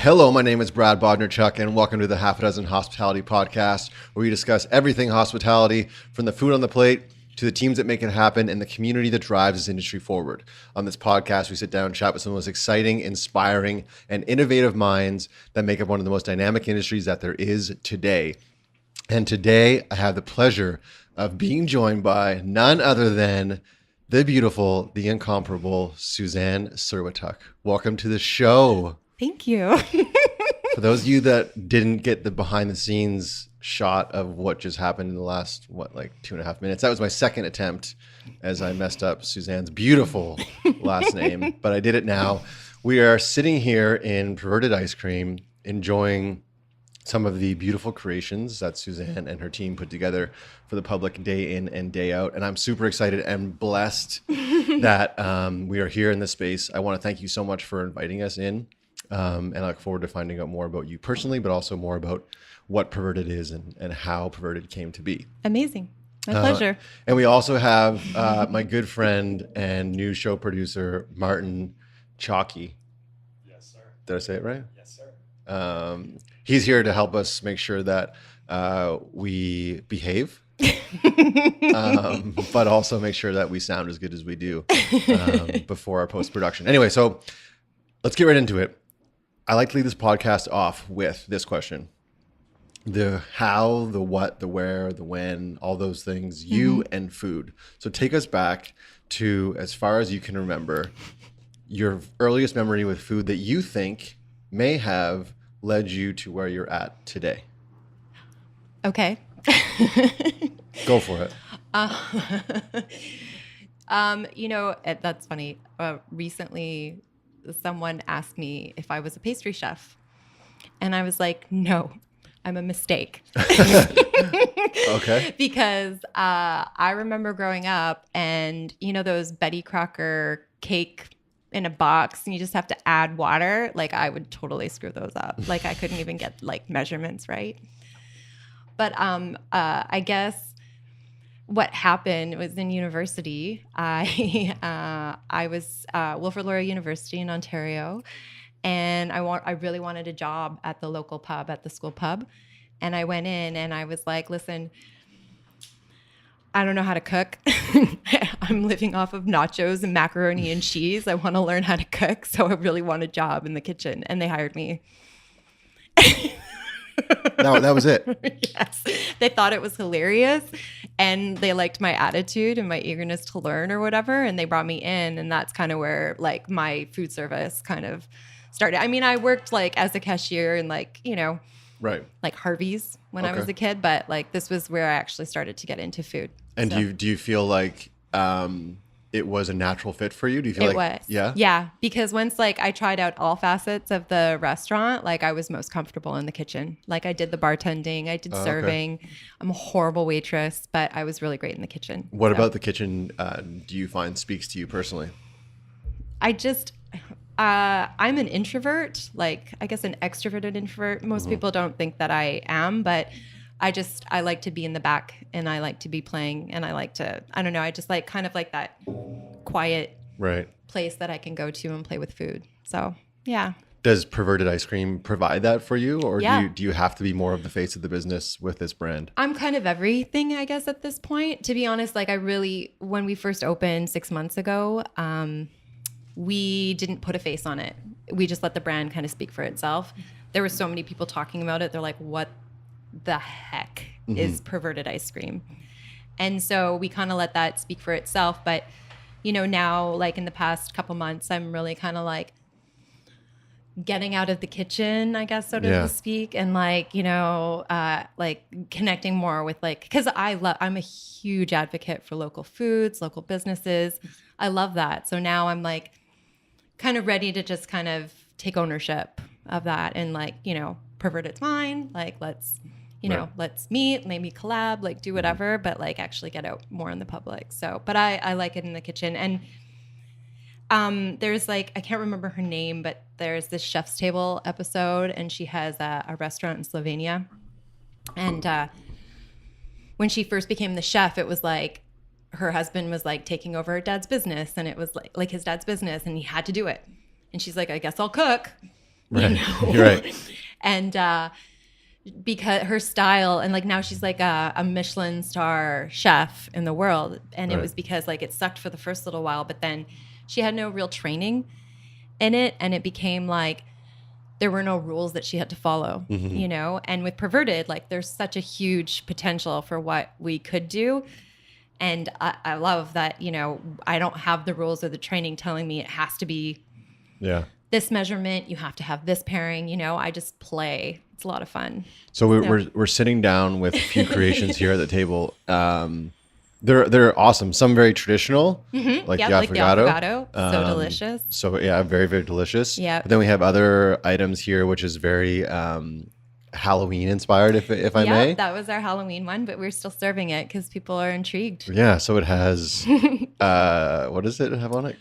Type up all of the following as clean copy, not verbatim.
Hello, my name is Brad Bodnerchuk, and welcome to the Half a Dozen Hospitality Podcast, where we discuss everything hospitality, from the food on the plate to the teams that make it happen and the community that drives this industry forward. On this podcast, we sit down and chat with some of the most exciting, inspiring, and innovative minds that make up one of the most dynamic industries that there is today. And today, I have the pleasure of being joined by none other than the beautiful, the incomparable Suzanne Serwatuk. Welcome to the show. Thank you. For those of you that didn't get the behind the scenes shot of what just happened in the last, 2.5 minutes, that was my second attempt as I messed up Suzanne's beautiful last name, but I did it now. We are sitting here in Perverted Ice Cream, enjoying some of the beautiful creations that Suzanne and her team put together for the public day in and day out. And I'm super excited and blessed that we are here in this space. I want to thank you so much for inviting us in. And I look forward to finding out more about you personally, but also more about what Perverted is and how Perverted came to be. Amazing. My pleasure. And we also have my good friend and new show producer, Martin Chalky. Yes, sir. Did I say it right? Yes, sir. He's here to help us make sure that we behave, but also make sure that we sound as good as we do before our post-production. Anyway, so let's get right into it. I like to lead this podcast off with this question. The how, the what, the where, the when, all those things, you and food. So take us back to, as far as you can remember, your earliest memory with food that you think may have led you to where you're at today. Okay. Go for it. That's funny. Recently, someone asked me if I was a pastry chef. And I was like, no, I'm a mistake. Okay. Because I remember growing up and, those Betty Crocker cake in a box and you just have to add water. Like I would totally screw those up. Like I couldn't even get measurements right. But I guess what happened was in university. I was Wilfrid Laurier University in Ontario, and I really wanted a job at the local pub, at the school pub. And I went in and I was like, listen, I don't know how to cook. I'm living off of nachos and macaroni and cheese. I want to learn how to cook. So I really want a job in the kitchen. And they hired me. No, that was it. Yes. They thought it was hilarious. And they liked my attitude and my eagerness to learn or whatever. And they brought me in. And that's kind of where my food service kind of started. I mean, I worked as a cashier and Right. like Harvey's when I was a kid, but this was where I actually started to get into food. And do you feel like it was a natural fit for you? Do you feel it was? Yeah. Because once I tried out all facets of the restaurant, I was most comfortable in the kitchen. I did the bartending, I did serving. Okay. I'm a horrible waitress, but I was really great in the kitchen. What about the kitchen do you find speaks to you personally? I'm an introvert, I guess an extroverted introvert. Most people don't think that I am, but I like to be in the back and I like to be playing and I like to, I don't know, I just kind of that quiet place that I can go to and play with food. So, yeah. Does Perverted Ice Cream provide that for you? Or do you have to be more of the face of the business with this brand? I'm kind of everything, I guess, at this point. To be honest, when we first opened 6 months ago, we didn't put a face on it. We just let the brand kind of speak for itself. There were so many people talking about it. They're like, what the heck is Perverted Ice Cream? And so we kind of let that speak for itself. But, now in the past couple months, I'm really kind of getting out of the kitchen, I guess, so to speak. And connecting more with because I'm a huge advocate for local foods, local businesses. I love that. So now I'm kind of ready to just kind of take ownership of that and Perverted's mine. Let's let's meet, maybe collab, do whatever, but actually get out more in the public. So, but I like it in the kitchen. And there's I can't remember her name, but there's this Chef's Table episode and she has a restaurant in Slovenia. And when she first became the chef, it was her husband was taking over her dad's business, and it was like his dad's business and he had to do it. And she's like, I guess I'll cook. Right. know? You're right. And because her style, and like now she's like a Michelin star chef in the world, and it Right. was because like it sucked for the first little while, but then she had no real training in it, and it became like there were no rules that she had to follow, you know? And with Perverted, like there's such a huge potential for what we could do. And I love that, you know, I don't have the rules or the training telling me it has to be Yeah. this measurement, you have to have this pairing, you know, I just play. It's a lot of fun. So we're sitting down with a few creations here at the table. They're awesome. Some very traditional, like Yeah, the like the affogato. So delicious. So yeah, very, very delicious. Yeah. But then we have other items here, which is very Halloween inspired, if I may. That was our Halloween one, but we're still serving it because people are intrigued. Yeah. So it has what does it have on it?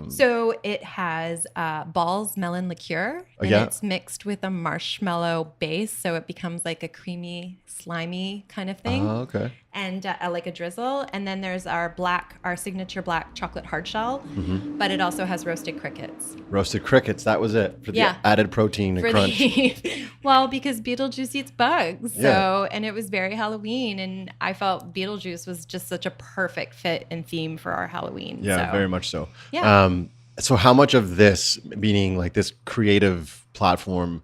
So it has Ball's melon liqueur, and yeah. it's mixed with a marshmallow base, so it becomes like a creamy, slimy kind of thing. Oh, okay. And like a drizzle. And then there's our signature black chocolate hard shell, but it also has roasted crickets. Roasted crickets. That was it for the Yeah. added protein and crunch. Well, because Beetlejuice eats bugs. So, Yeah. and it was very Halloween, and I felt Beetlejuice was just such a perfect fit and theme for our Halloween. Yeah, so. very much so. Yeah. So how much of this, meaning like this creative platform,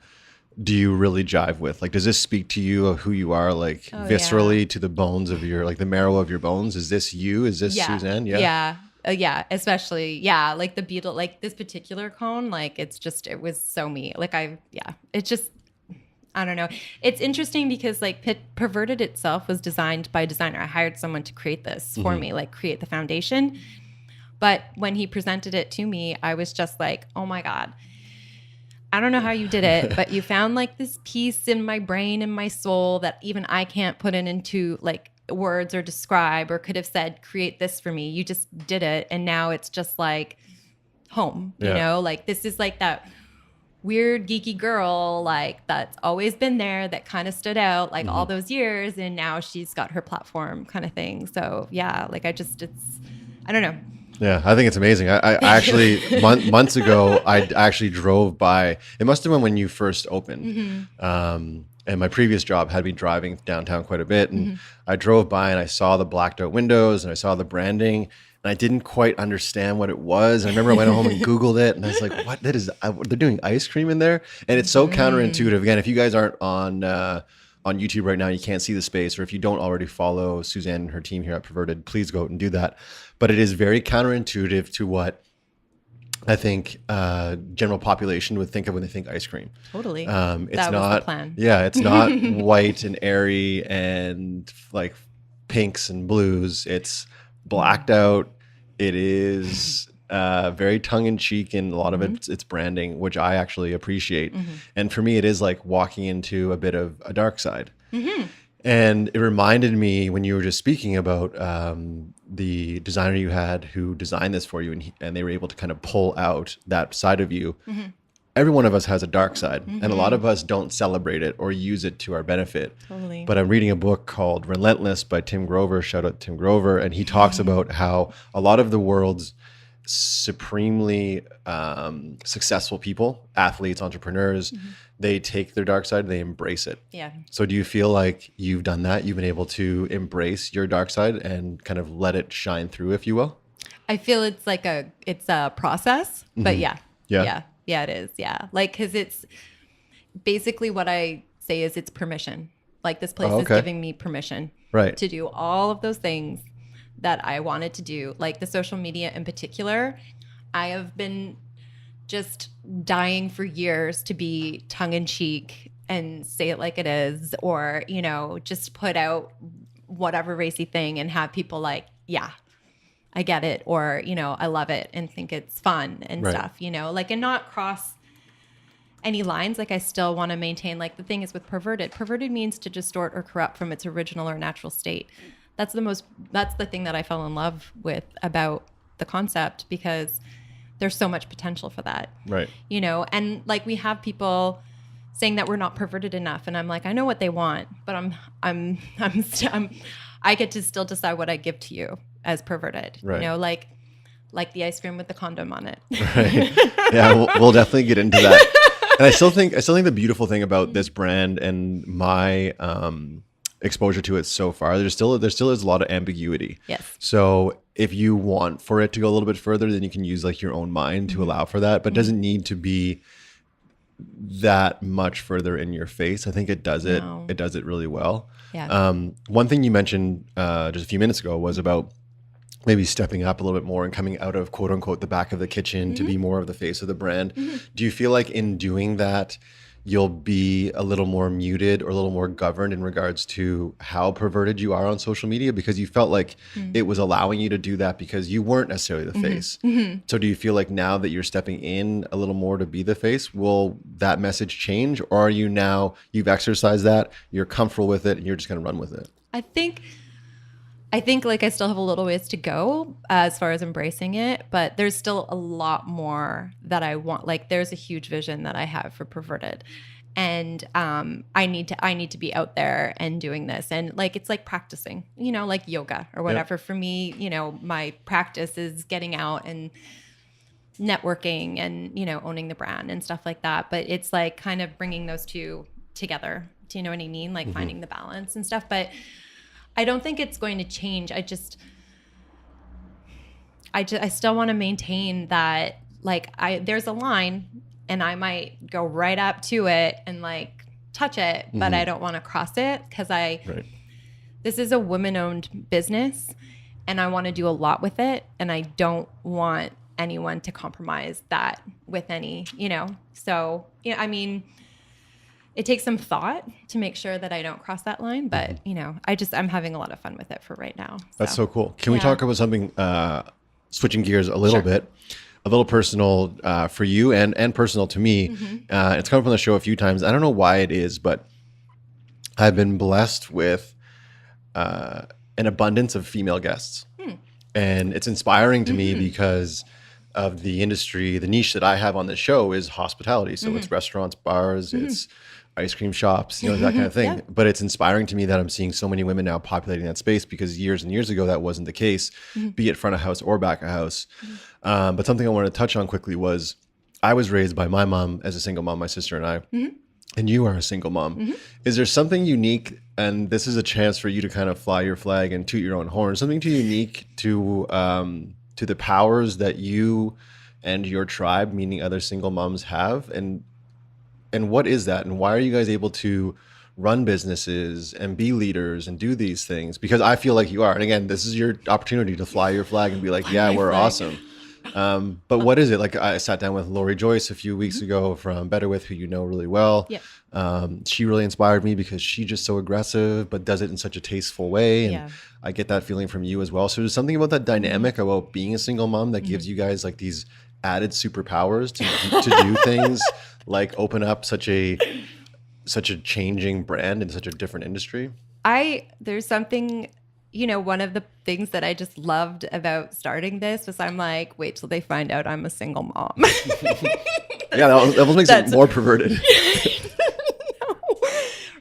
do you really jive with? Like, does this speak to you of who you are, like viscerally to the bones of your, like the marrow of your bones? Is this you? Is this Suzanne? Yeah. Yeah. Especially, like the beetle, like this particular cone, like it was so me. Like it's just, I don't know. It's interesting because like Perverted itself was designed by a designer. I hired someone to create this for me, like create the foundation. But when he presented it to me, I was just like, oh my God, I don't know how you did it, but you found like this piece in my brain and my soul that even I can't put it into like words or describe, or could have said, create this for me. You just did it. And now it's just like home, you know, like this is like that weird geeky girl, like that's always been there, that kind of stood out like all those years. And now she's got her platform kind of thing. So yeah, like I don't know. Yeah, I think it's amazing. I actually months ago, I actually drove by. It must have been when you first opened. And my previous job had me driving downtown quite a bit, and I drove by and I saw the blacked out windows and I saw the branding, and I didn't quite understand what it was. And I remember I went home and Googled it, and I was like, "What? That is? They're doing ice cream in there?" And it's so counterintuitive. Again, if you guys aren't on YouTube right now, you can't see the space, or if you don't already follow Suzanne and her team here at Perverted, please go out and do that. But it is very counterintuitive to what I think general population would think of when they think ice cream. Totally. It's that was not the plan. Yeah, it's not white and airy and like pinks and blues. It's blacked out. It is very tongue in cheek, and a lot of it's branding, which I actually appreciate. And for me, it is like walking into a bit of a dark side. And it reminded me when you were just speaking about the designer you had who designed this for you, and they were able to kind of pull out that side of you. Every one of us has a dark side, and a lot of us don't celebrate it or use it to our benefit. Totally. But I'm reading a book called Relentless by Tim Grover. Shout out Tim Grover. And he talks about how a lot of the world's supremely successful people, athletes, entrepreneurs, they take their dark side, they embrace it. Yeah. So do you feel like you've done that? You've been able to embrace your dark side and kind of let it shine through, if you will? I feel it's a process, but yeah, it is. Yeah. Like, cause it's basically what I say is it's permission. Like this place is giving me permission to do all of those things that I wanted to do. Like the social media in particular, I have been just dying for years to be tongue in cheek and say it like it is, or, you know, just put out whatever racy thing and have people like, yeah, I get it. Or, you know, I love it and think it's fun and stuff, you know, like, and not cross any lines. Like I still want to maintain, like the thing is with perverted means to distort or corrupt from its original or natural state. That's the thing that I fell in love with about the concept, because there's so much potential for that. Right. You know, and like we have people saying that we're not perverted enough. And I'm like, I know what they want, but I get to still decide what I give to you as perverted, you know, like the ice cream with the condom on it. Right. Yeah. We'll definitely get into that. And I still think the beautiful thing about this brand and my exposure to it so far, there still is a lot of ambiguity. Yes. So if you want for it to go a little bit further, then you can use like your own mind to allow for that, but it doesn't need to be that much further in your face. I think it does it. No. It does it really well. Yeah. One thing you mentioned just a few minutes ago was about maybe stepping up a little bit more and coming out of quote unquote the back of the kitchen to be more of the face of the brand. Do you feel like in doing that, you'll be a little more muted or a little more governed in regards to how perverted you are on social media, because you felt like it was allowing you to do that because you weren't necessarily the face? So do you feel like now that you're stepping in a little more to be the face, will that message change? Or are you now, you've exercised that, you're comfortable with it, and you're just going to run with it? I think like I still have a little ways to go as far as embracing it, but there's still a lot more that I want. Like there's a huge vision that I have for Perverted, and I need to be out there and doing this. And like it's like practicing, like yoga or whatever. For me, my practice is getting out and networking and owning the brand and stuff like that. But it's like kind of bringing those two together. Do you know what I mean? Like finding the balance and stuff. But I don't think it's going to change. I still want to maintain that, like, there's a line and I might go right up to it and like touch it, but I don't want to cross it because this is a woman-owned business and I want to do a lot with it, and I don't want anyone to compromise that with any, So, I mean, it takes some thought to make sure that I don't cross that line, but I'm having a lot of fun with it for right now. So. That's so cool. Can we talk about something, switching gears a little bit, a little personal for you and personal to me? It's come up on the show a few times. I don't know why it is, but I've been blessed with an abundance of female guests. And it's inspiring to me because of the industry. The niche that I have on this show is hospitality. So it's restaurants, bars, it's ice cream shops, that kind of thing. But it's inspiring to me that I'm seeing so many women now populating that space, because years and years ago, that wasn't the case, be it front of house or back of house. But something I wanted to touch on quickly was I was raised by my mom as a single mom, my sister and I, and you are a single mom. Is there something unique, and this is a chance for you to kind of fly your flag and toot your own horn, something too unique to the powers that you and your tribe, meaning other single moms, have? And what is that? And why are you guys able to run businesses and be leaders and do these things? Because I feel like you are. And again, this is your opportunity to fly your flag and be like, yeah, we're awesome. But what is it? Like I sat down with Lori Joyce a few weeks ago from Better With, who you know really well. She really inspired me because she's just so aggressive, but does it in such a tasteful way. And I get that feeling from you as well. So there's something about that dynamic about being a single mom that gives you guys like these added superpowers to do things like open up such a changing brand in such a different industry. There's something, one of the things that I just loved about starting this was I'm like, wait till they find out I'm a single mom. Yeah, that almost makes it more perverted.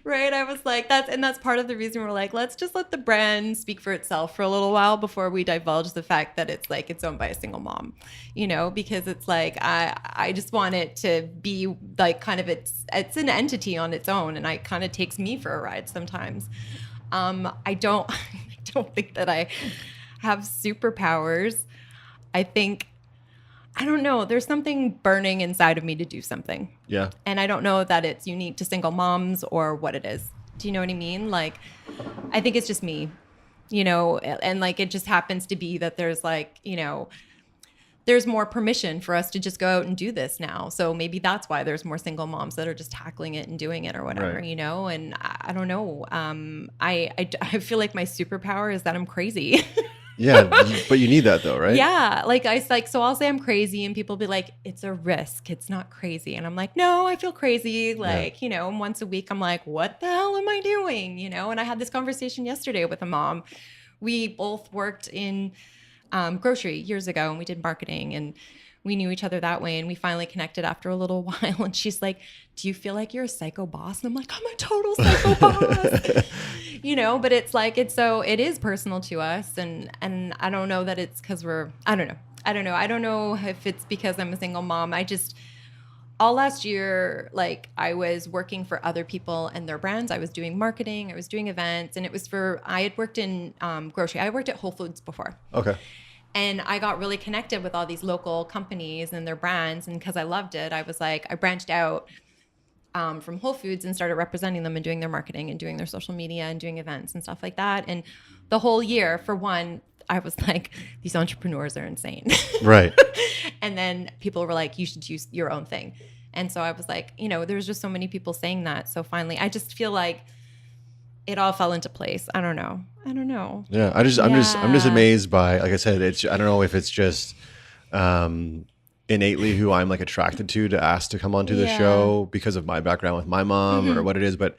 Right? I was like, that's part of the reason we're like, let's just let the brand speak for itself for a little while before we divulge the fact that it's like it's owned by a single mom, because it's like I just want it to be like kind of it's an entity on its own, and it kind of takes me for a ride sometimes. I don't think that I have superpowers. I don't know. There's something burning inside of me to do something. Yeah. And I don't know that it's unique to single moms or what it is. Do you know what I mean? Like, I think it's just me, and like it just happens to be that there's like, there's more permission for us to just go out and do this now. So maybe that's why there's more single moms that are just tackling it and doing it or whatever, And I don't know. I feel like my superpower is that I'm crazy. Yeah, but you need that though, right? Yeah, so I'll say I'm crazy, and people be like, "It's a risk. It's not crazy." And I'm like, "No, I feel crazy." And once a week, I'm like, "What the hell am I doing?" And I had this conversation yesterday with a mom. We both worked in grocery years ago, and we did marketing, and we knew each other that way, and we finally connected after a little while. And she's like, "Do you feel like you're a psycho boss?" And I'm like, "I'm a total psycho boss." But it's like it is personal to us, and I don't know that it's because I don't know. I don't know if it's because I'm a single mom. all last year, like I was working for other people and their brands. I was doing marketing, I was doing events, and it was I had worked in grocery. I worked at Whole Foods before. Okay. And I got really connected with all these local companies and their brands. And because I loved it, I was like, I branched out from Whole Foods and started representing them and doing their marketing and doing their social media and doing events and stuff like that. And the whole year, for one, I was like, these entrepreneurs are insane. Right. And then people were like, you should do your own thing. And so I was like, you know, there's just so many people saying that. So finally, I just feel like it all fell into place. I don't know. Yeah. I'm just amazed by, like I said, I don't know if it's just innately who I'm like attracted to ask to come onto the show because of my background with my mom or what it is. But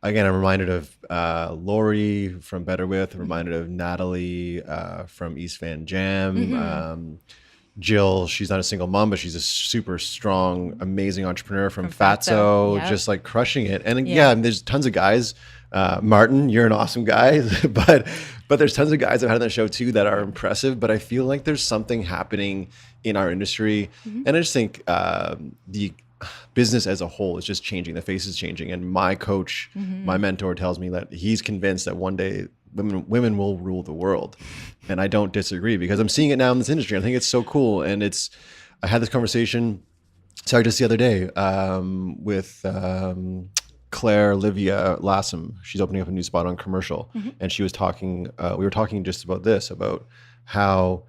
again, I'm reminded of Lori from Better With. I'm reminded of Natalie from East Van Jam. Jill, she's not a single mom, but she's a super strong, amazing entrepreneur from Fatso, just like crushing it. And there's tons of guys. Martin, you're an awesome guy, but there's tons of guys I've had on the show too that are impressive. But I feel like there's something happening in our industry, and I just think the business as a whole is just changing. The face is changing, and my coach, my mentor, tells me that he's convinced that one day women will rule the world, and I don't disagree because I'm seeing it now in this industry. I think it's so cool, and I had this conversation, just the other day with Claire Livia Lassam. She's opening up a new spot on Commercial, and she was talking. We were talking just about this, about how.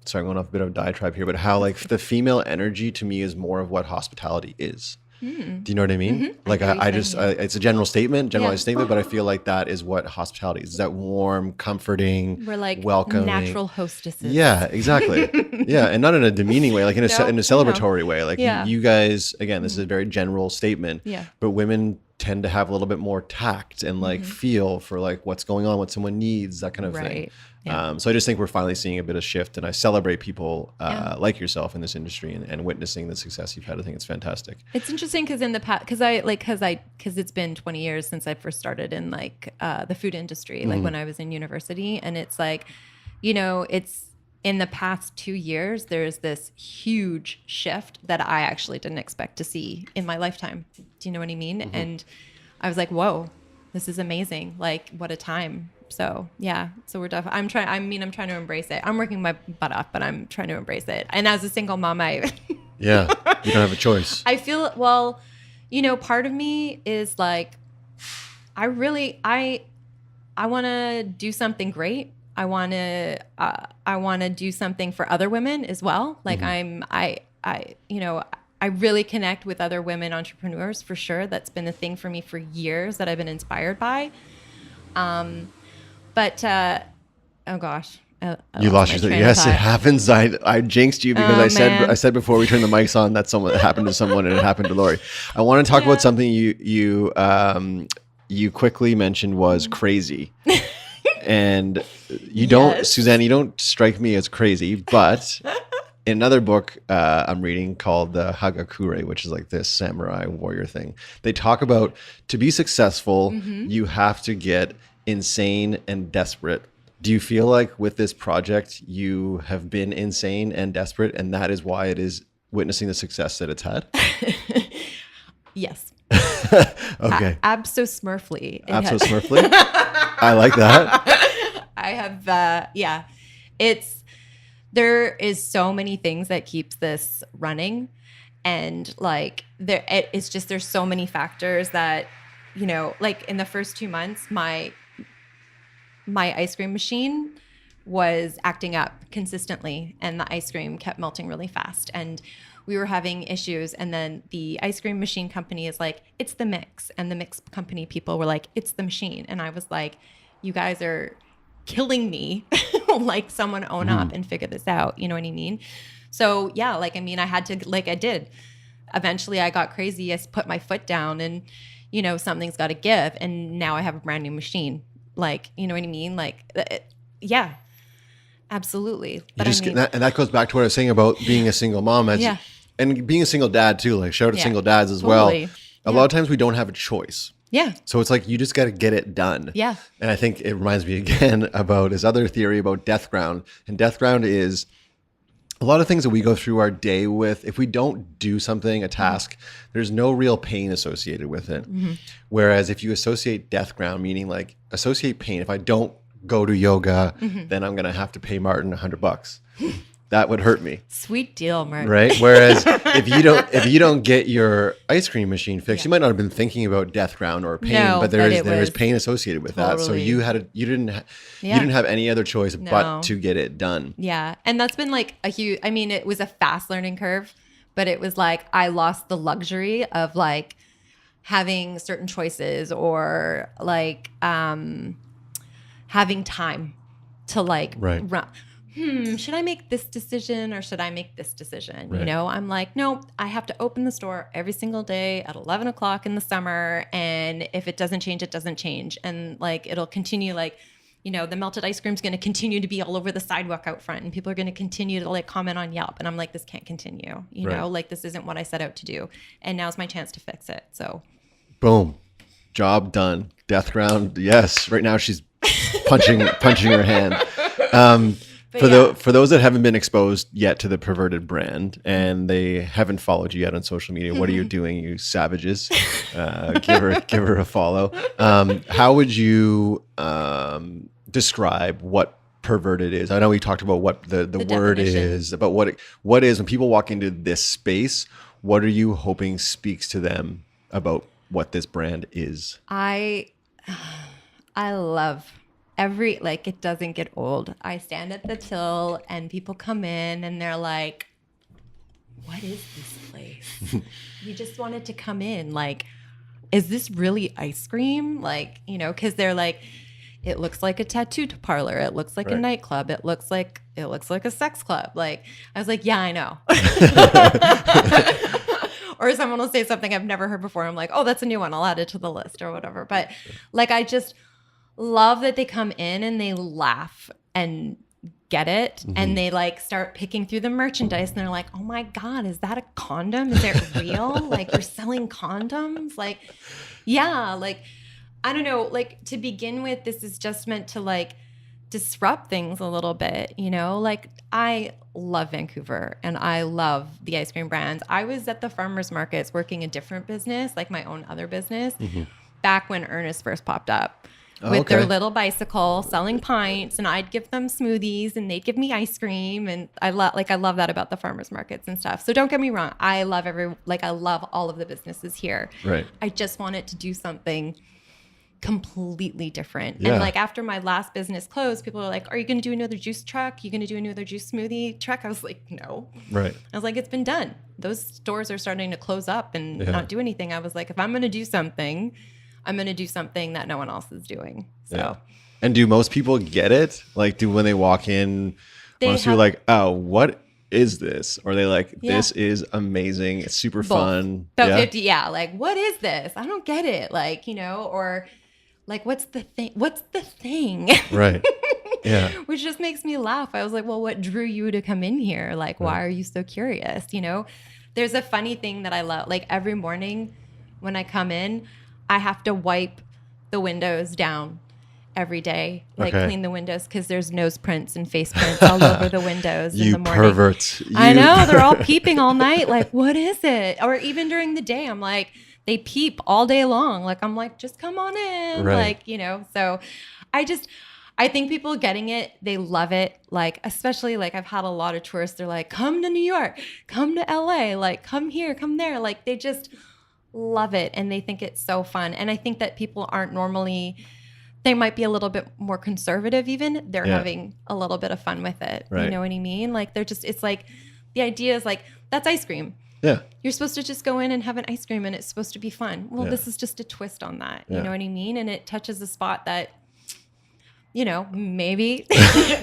Sorry, I'm going off a bit of a diatribe here, but how like the female energy to me is more of what hospitality is. Do you know what I mean? Like it's a generalized statement, but I feel like that is what hospitality is. That warm, comforting, we're like welcoming, natural hostesses. Yeah, exactly. Yeah, and not in a demeaning way, like in a celebratory way. Like you guys, again, this is a very general statement. Yeah. But women tend to have a little bit more tact and like feel for like what's going on, what someone needs, that kind of thing. Yeah. So I just think we're finally seeing a bit of shift, and I celebrate people like yourself in this industry and witnessing the success you've had. I think it's fantastic. It's interesting because in the past, because it's been 20 years since I first started in like the food industry, like when I was in university, and it's like, you know, it's in the past 2 years, there's this huge shift that I actually didn't expect to see in my lifetime. Do you know what I mean? And I was like, whoa, this is amazing. Like, what a time. So yeah, so we're definitely, I'm trying to embrace it. I'm working my butt off, but I'm trying to embrace it. And as a single mom, you don't have a choice. I feel, well, you know, part of me is like, I want to do something great. I want to do something for other women as well. Like I really connect with other women entrepreneurs for sure. That's been a thing for me for years that I've been inspired by. But oh gosh, you lost your train. Yes, it happens. I jinxed you because I said before we turned the mics on that it happened to someone, and it happened to Lori. I want to talk about something you quickly mentioned was crazy. And you don't, Suzanne, you don't strike me as crazy, but in another book I'm reading called the Hagakure, which is like this samurai warrior thing, they talk about to be successful, you have to get insane and desperate. Do you feel like with this project, you have been insane and desperate, and that is why it is witnessing the success that it's had? Yes. Okay. Abso-smurfly. Abso-smurfly? I like that. I have, there is so many things that keeps this running. And like, there's so many factors that, you know, like in the first 2 months, my ice cream machine was acting up consistently, and the ice cream kept melting really fast. And we were having issues, and then the ice cream machine company is like, it's the mix. And the mix company people were like, it's the machine. And I was like, you guys are killing me. Like, someone own up and figure this out. You know what I mean? So yeah, like, I mean, I had to, like I did. Eventually I got crazy. I put my foot down, and, you know, something's got to give. And now I have a brand new machine. Like, you know what I mean? Like, yeah, absolutely. But and that goes back to what I was saying about being a single mom. And being a single dad too. Like, shout out to single dads as well. A lot of times we don't have a choice. Yeah. So it's like, you just got to get it done. Yeah. And I think it reminds me again about his other theory about death ground. And death ground is a lot of things that we go through our day with, if we don't do something, a task, there's no real pain associated with it. Whereas if you associate death ground, meaning like associate pain, if I don't go to yoga, then I'm going to have to pay Martin $100. That would hurt me. Sweet deal, Martin. Right. Whereas if you don't get your ice cream machine fixed, you might not have been thinking about death ground or pain, No, but there is pain associated with that. So Totally. you didn't have any other choice but No. to get it done. Yeah. And that's been like a huge, I mean, it was a fast learning curve, but it was like I lost the luxury of like having certain choices or like having time to like Right. run. Should I make this decision or should I make this decision? Right. You know, I'm like, no, I have to open the store every single day at 11 o'clock in the summer. And if it doesn't change, it doesn't change. And like, it'll continue like, you know, the melted ice cream is going to continue to be all over the sidewalk out front and people are going to continue to like comment on Yelp. And I'm like, this can't continue, you know, like this isn't what I set out to do. And now's my chance to fix it. So Boom. Job done. Death ground. Yes. Right now she's punching her hand. For those that haven't been exposed yet to the Perverted brand and they haven't followed you yet on social media, what are you doing, you savages? Give her a follow. How would you describe what perverted is? I know we talked about what the word definition. is, but what is when people walk into this space, what are you hoping speaks to them about what this brand is? I love every, like, it doesn't get old. I stand at the till and people come in and they're like, what is this place? You just wanted to come in. Like, is this really ice cream? Like, you know, because they're like, it looks like a tattoo parlor. It looks like a nightclub. It looks like a sex club. Like, I was like, yeah, I know. Or someone will say something I've never heard before. I'm like, oh, that's a new one. I'll add it to the list or whatever. But like, I just love that they come in and they laugh and get it. And they like start picking through the merchandise and they're like, oh my God, is that a condom? Is it real? Like, you're selling condoms? Like, yeah, like, I don't know, like, to begin with, this is just meant to like disrupt things a little bit, you know? Like, I love Vancouver and I love the ice cream brands. I was at the farmers markets working a different business, like my own other business, back when Ernest first popped up. With their little bicycle selling pints, and I'd give them smoothies and they'd give me ice cream. And I love that about the farmers markets and stuff. So don't get me wrong. I love all of the businesses here. Right. I just wanted to do something completely different. Yeah. And like after my last business closed, people were like, are you going to do another juice truck? You going to do another juice smoothie truck? I was like, no. Right. I was like, it's been done. Those stores are starting to close up and not do anything. I was like, if I'm going to do something, I'm going to do something that no one else is doing. So, Yeah. And do most people get it? Like, when they walk in, most people are like, oh, what is this? Or they like, this is amazing. It's super fun. About 50. Yeah. Like, what is this? I don't get it. Like, you know, or like, what's the thing? What's the thing? Right. Yeah. Which just makes me laugh. I was like, well, what drew you to come in here? Like, why are you so curious? You know, there's a funny thing that I love. Like, every morning when I come in, I have to wipe the windows down every day, like clean the windows because there's nose prints and face prints all over the windows in the morning. Perverts. I know, they're all peeping all night. Like, what is it? Or even during the day, I'm like, they peep all day long. Like, I'm like, just come on in. Right. Like, you know, so I think people getting it, they love it. Like, especially like I've had a lot of tourists. They're like, come to New York, come to LA, like come here, come there. Like, they just love it and they think it's so fun. And I think that people aren't normally, they might be a little bit more conservative even. They're having a little bit of fun with it. Right. You know what I mean? Like, they're just, it's like, the idea is like, that's ice cream. Yeah. You're supposed to just go in and have an ice cream and it's supposed to be fun. Well, this is just a twist on that. You know what I mean? And it touches a spot that, you know, maybe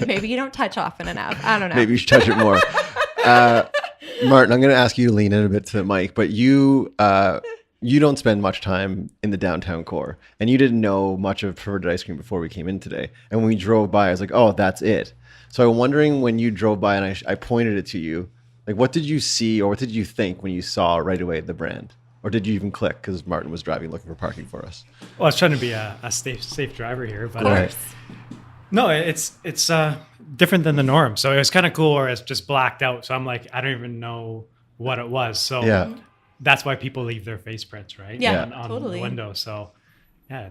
you don't touch often enough. I don't know. Maybe you should touch it more. Martin, I'm going to ask you to lean in a bit to the mic, but you don't spend much time in the downtown core, and you didn't know much of Perverted Ice Cream before we came in today. And when we drove by, I was like, oh, that's it. So I'm wondering, when you drove by and I pointed it to you, like, what did you see or what did you think when you saw right away the brand? Or did you even click because Martin was driving looking for parking for us? Well, I was trying to be a safe driver here, but Of course. no, it's different than the norm. So it was kind of cool, or it's just blacked out. So I'm like, I don't even know what it was. So that's why people leave their face prints, right? Yeah, on totally. the window. So yeah,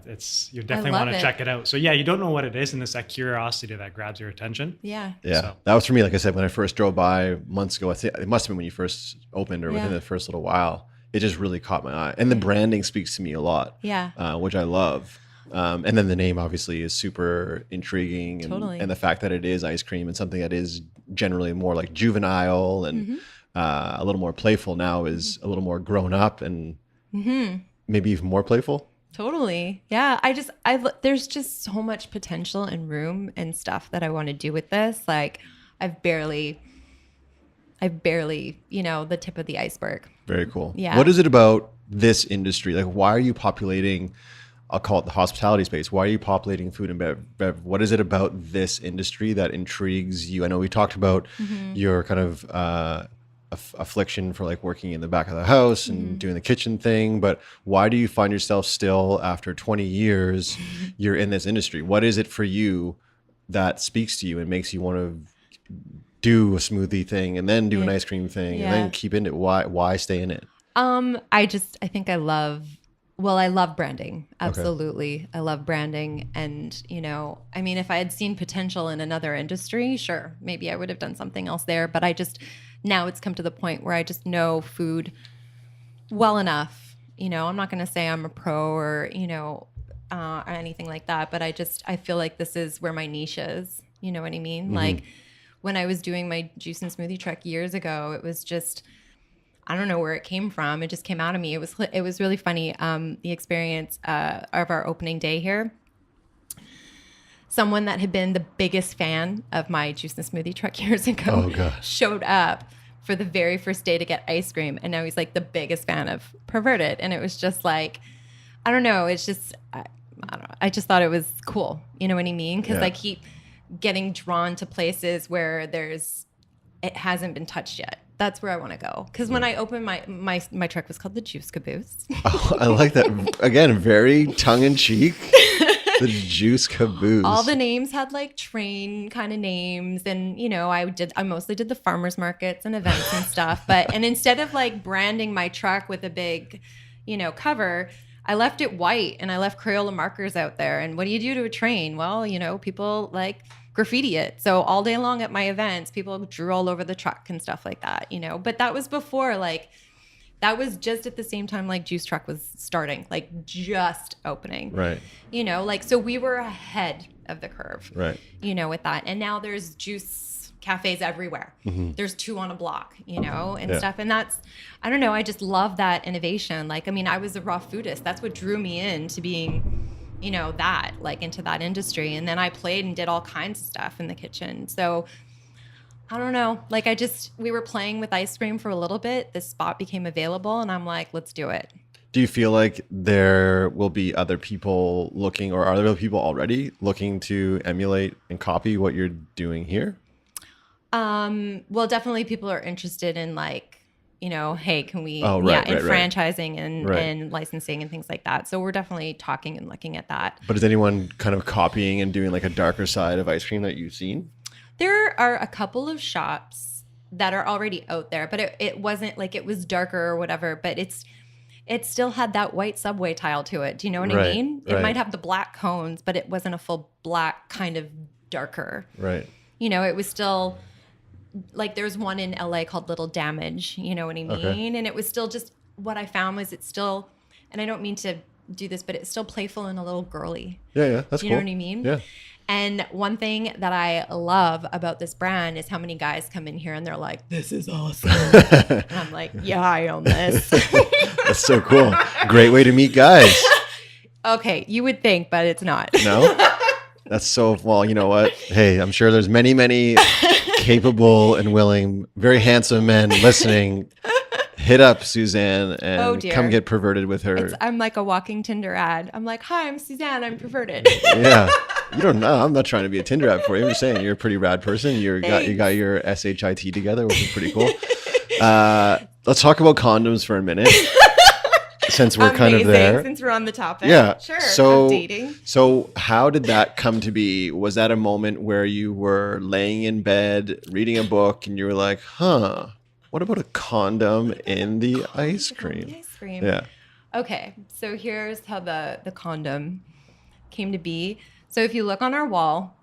you definitely love want to it. check it out. So yeah, you don't know what it is, and it's that curiosity that grabs your attention. Yeah. Yeah, So- that was for me. Like I said, when I first drove by months ago, I think it must have been when you first opened or within Yeah. the first little while. It just really caught my eye, and the branding speaks to me a lot. Yeah. Which I love. And then the name obviously is super intriguing, and, Totally. and the fact that it is ice cream and something that is generally more like juvenile and a little more playful now is a little more grown up and maybe even more playful. Totally. Yeah. There's just so much potential and room and stuff that I want to do with this. Like I've barely, the tip of the iceberg. Very cool. Yeah. What is it about this industry? Like, why are you populating, I'll call it the hospitality space. Why are you populating food and bev? What is it about this industry that intrigues you? I know we talked about your kind of affliction for like working in the back of the house and doing the kitchen thing, but why do you find yourself still after 20 years you're in this industry? What is it for you that speaks to you and makes you want to do a smoothie thing and then do an ice cream thing and then keep in it? Why stay in it? I think I love branding. Absolutely. I love branding. And, if I had seen potential in another industry, sure, maybe I would have done something else there. But now it's come to the point where I just know food well enough. I'm not going to say I'm a pro or anything like that, but I feel like this is where my niche is. You know what I mean? Like when I was doing my juice and smoothie truck years ago, it was just, I don't know where it came from. It just came out of me. It was really funny. The experience of our opening day here. Someone that had been the biggest fan of my juice and smoothie truck years ago showed up for the very first day to get ice cream, and now he's like the biggest fan of Perverted. And it was just like, I don't know. It's just I don't know. I just thought it was cool. You know what I mean? Because I keep getting drawn to places where it hasn't been touched yet. That's where I want to go. Because when I opened my truck was called the Juice Caboose. Oh, I like that. Again, very tongue in cheek. The Juice Caboose. All the names had like train kind of names, and I mostly did the farmers markets and events and stuff. And instead of like branding my truck with a big, cover, I left it white and I left Crayola markers out there. And what do you do to a train? Well, people like graffiti it. So all day long at my events, people drew all over the truck and stuff like that, But that was before, that was just at the same time like Juice Truck was starting, like just opening. Right. So we were ahead of the curve. Right. With that. And now there's juice cafes everywhere. There's 2 on a block, and stuff. And that's, I don't know, I just love that innovation. I was a raw foodist. That's what drew me into being into that industry. And then I played and did all kinds of stuff in the kitchen. So I don't know, we were playing with ice cream for a little bit. This spot became available and I'm like, let's do it. Do you feel like there will be other people looking, or are there other people already looking to emulate and copy what you're doing here? Well, definitely people are interested in hey, can we, franchising and licensing and things like that. So we're definitely talking and looking at that. But is anyone kind of copying and doing like a darker side of ice cream that you've seen? There are a couple of shops that are already out there, but it wasn't like it was darker or whatever, but it still had that white Subway tile to it. Do you know what I mean? It might have the black cones, but it wasn't a full black kind of darker. Right. It was still like there's one in LA called Little Damage, you know what I mean? Okay. And it was still just what I found was it's still, and I don't mean to do this, but it's still playful and a little girly. Yeah, that's cool. You know what I mean? Yeah. And one thing that I love about this brand is how many guys come in here and they're like, this is awesome. And I'm like, yeah, I own this. That's so cool. Great way to meet guys. Okay, you would think, but it's not. No? That's so, well, you know what? Hey, I'm sure there's many, many capable and willing, very handsome men listening. Hit up Suzanne and come get perverted with her. I'm like a walking Tinder ad. I'm like, hi, I'm Suzanne. I'm perverted. Yeah. You don't know. I'm not trying to be a Tinder ad for you. I'm just saying you're a pretty rad person. You got your SHIT together, which is pretty cool. Let's talk about condoms for a minute. since we're kind of there. Since we're on the topic. Yeah. Sure. So, of dating. So how did that come to be? Was that a moment where you were laying in bed, reading a book, and you were like, huh, what about a condom in the ice cream? Ice cream. Yeah. Okay. So here's how the condom came to be. So if you look on our wall,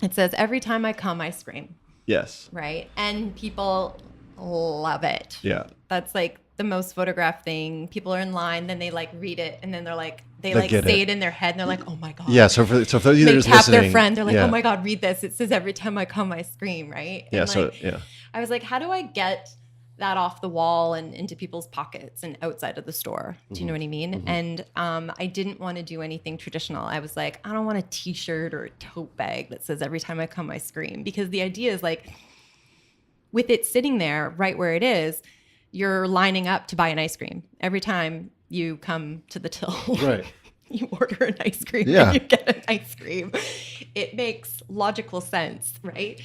it says, every time I come, I scream. Yes. Right. And people love it. Yeah. That's like the most photographed thing. People are in line, then they like read it, and then they're like, they get say it it in their head, and they're like, oh my God. Yeah. So for those of you that They are tap listening, their friend. They're like, yeah. oh my God, read this. It says every time I come, I scream. Right. Yeah. And So like, yeah. I was like, how do I get that off the wall and into people's pockets and outside of the store? Do you know what I mean? And I didn't want to do anything traditional. I was like, I don't want a t-shirt or a tote bag that says every time I come, I scream, because the idea is like, with it sitting there right where it is, you're lining up to buy an ice cream. Every time you come to the till, Right. you order an ice cream Yeah. and you get an ice cream. It makes logical sense, right?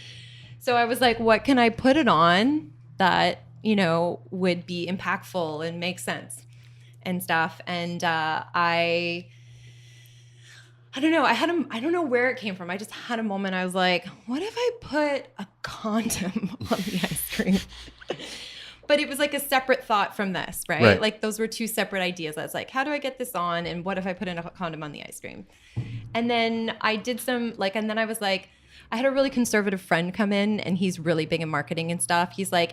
So I was like, what can I put it on that, you know, would be impactful and make sense and stuff? And I don't know. I don't know where it came from. I just had a moment. I was like, what if I put a condom on the ice cream? But it was like a separate thought from this, right? Like those were two separate ideas. I was like, how do I get this on? And what if I put in a condom on the ice cream? And then I did some and then I was like, I had a really conservative friend come in, and he's really big in marketing and stuff. He said,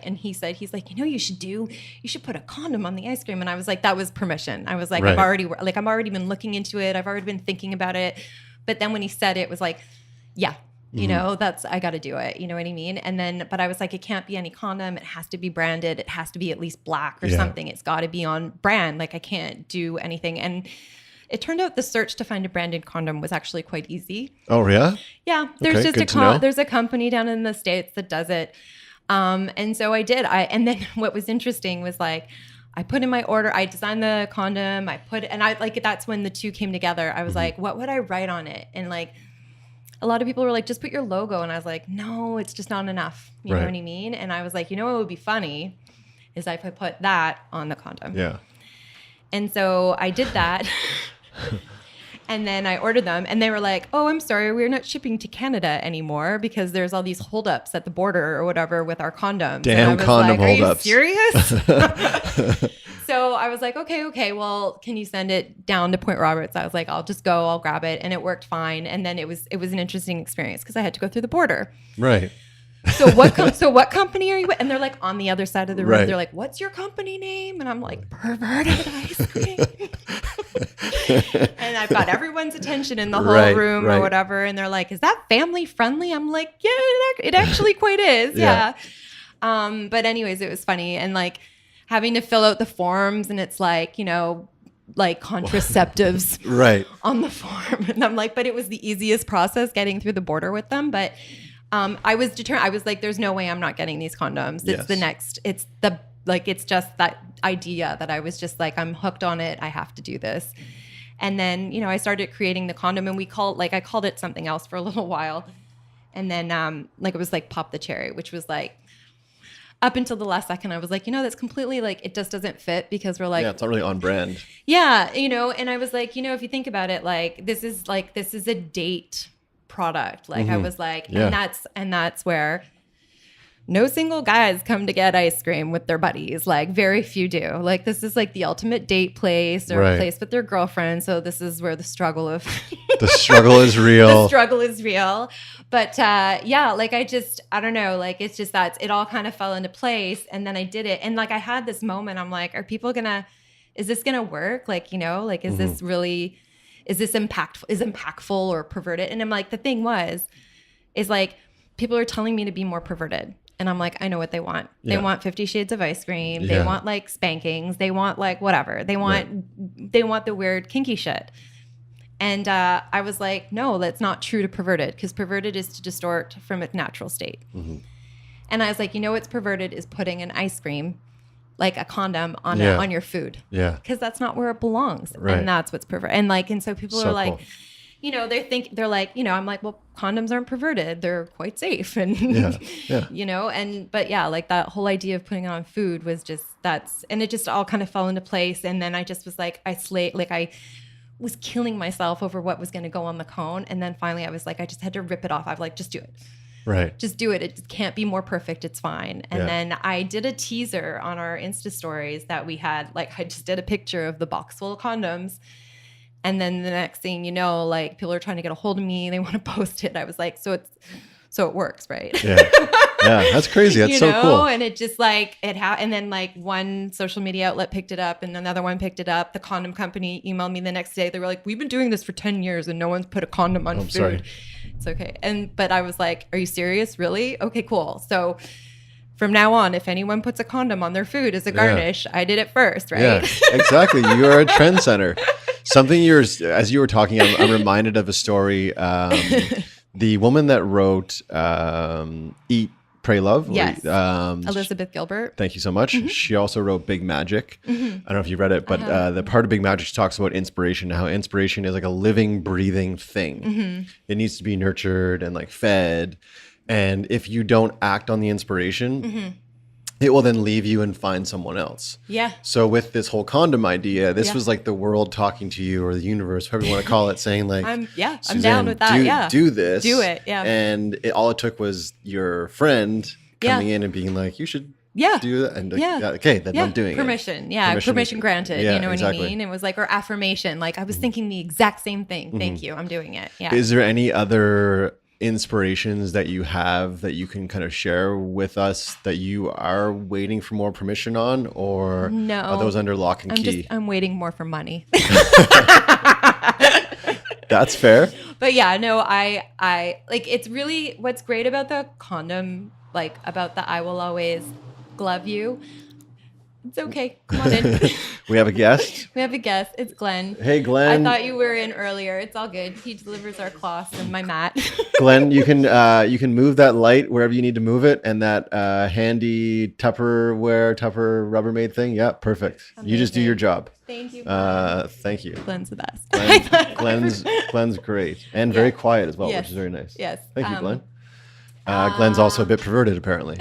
you know, you should put a condom on the ice cream. And I was like, that was permission. I was like, Right. I've already been looking into it. I've already been thinking about it. But then when he said it was like, yeah, you know, I got to do it. You know what I mean? And then, but I was like, it can't be any condom. It has to be branded. It has to be at least black or something. It's got to be on brand. Like I can't do anything. And it turned out the search to find a branded condom was actually quite easy. Oh yeah. Yeah, there's Okay, just there's a company down in the States that does it. And so I did. And then what was interesting was like, I put in my order, I designed the condom, that's when the two came together. I was like, what would I write on it? And like, a lot of people were like, just put your logo. And I was like, no, it's just not enough. You know what I mean? And I was like, you know what would be funny is if I put that on the condom. Yeah. And so I did that. And then I ordered them, and they were like, oh, I'm sorry, we're not shipping to Canada anymore because there's all these holdups at the border or whatever with our condoms. Damn condom holdups. Are you serious? So I was like, okay, well, can you send it down to Point Roberts? I was like, I'll just go, I'll grab it. And it worked fine. And then it was an interesting experience because I had to go through the border. Right. So what company are you with? And they're like on the other side of the room. Right. They're like, what's your company name? And I'm like, Perverted Ice Cream. And I've got everyone's attention in the whole room or whatever. And they're like, is that family friendly? I'm like, yeah, it actually quite is. Yeah. But anyways, it was funny. And like having to fill out the forms, and it's like, you know, like contraceptives on the form. And I'm like, but it was the easiest process getting through the border with them. But I was determined. I was like, there's no way I'm not getting these condoms. It's just that idea that I was just like, I'm hooked on it. I have to do this. And then, you know, I started creating the condom, and I called it something else for a little while. And then it was like Pop the Cherry, which was like, up until the last second, I was like, you know, that's completely like, it just doesn't fit because we're like, yeah, it's not really on brand. Yeah. You know, and I was like, you know, if you think about it, like, this is a date product. Like I was like, and that's where no single guys come to get ice cream with their buddies. Like very few do. Like this is like the ultimate date place or a place with their girlfriend. So this is where the struggle is real. The struggle is real. But like I don't know, like it's just that it all kind of fell into place, and then I did it. And like I had this moment, I'm like, is this gonna work? Like, you know, like is this impactful or perverted? And I'm like, the thing is like people are telling me to be more perverted. And I'm like, I know what they want. They want 50 Shades of Ice Cream. They want like spankings. They want like whatever. They want the weird kinky shit. And I was like, no, that's not true to perverted, because perverted is to distort from its natural state. And I was like, you know what's perverted is putting an ice cream, like a condom, on your food. Yeah. Because that's not where it belongs. And that's what's perverted. And so people are like, cool. they're like, I'm like, well, condoms aren't perverted. They're quite safe. And, but yeah, like that whole idea of putting it on food was just, and it just all kind of fell into place. And then I just was like, I was killing myself over what was going to go on the cone. And then finally I was like, I just had to rip it off. I was like, just do it. Right. Just do it. It can't be more perfect. It's fine. And then I did a teaser on our Insta stories that we had, like I just did a picture of the box full of condoms. And then the next thing you know, like people are trying to get a hold of me. They want to post it. I was like, so it works, right? Yeah. Yeah. That's crazy. That's so cool. And it just like, and then like one social media outlet picked it up and another one picked it up. The condom company emailed me the next day. They were like, we've been doing this for 10 years and no one's put a condom on food. Sorry. It's okay. But I was like, are you serious? Really? Okay, cool. So from now on, if anyone puts a condom on their food as a garnish, I did it first, right? Yeah, exactly. You are a trendsetter. Something as you were talking, I'm reminded of a story. The woman that wrote Eat, Pray, Love. Yes. Elizabeth Gilbert. Thank you so much. Mm-hmm. She also wrote Big Magic. Mm-hmm. I don't know if you read it, but the part of Big Magic she talks about inspiration, how inspiration is like a living, breathing thing. Mm-hmm. It needs to be nurtured and like fed. And if you don't act on the inspiration, it will then leave you and find someone else. Yeah. So with this whole condom idea, this was like the world talking to you, or the universe, whatever you want to call it, saying like, I'm down with that. Do this. Do it. Yeah. And all it took was your friend coming in and being like, you should do that. And okay, then I'm doing permission. it. Yeah. Permission granted. Yeah, you know exactly. what I mean? It was like, or affirmation. Like I was thinking the exact same thing. Thank you. I'm doing it. Yeah. Is there any other inspirations that you have that you can kind of share with us that you are waiting for more permission on, or no, are those under lock and key? I'm waiting more for money. That's fair. But yeah, no, I like, it's really what's great about the condom, like about the I will always glove you. It's okay. Come on in. We have a guest. It's Glenn. Hey, Glenn. I thought you were in earlier. It's all good. He delivers our cloths and my mat. Glenn, you can move that light wherever you need to move it, and that handy Tupperware Rubbermaid thing. Yeah, perfect. Amazing. You just do your job. Thank you. Thank you. Glenn's the best. Glenn's great and very quiet as well, which is very nice. Yes. Thank you, Glenn. Glenn's also a bit perverted, apparently.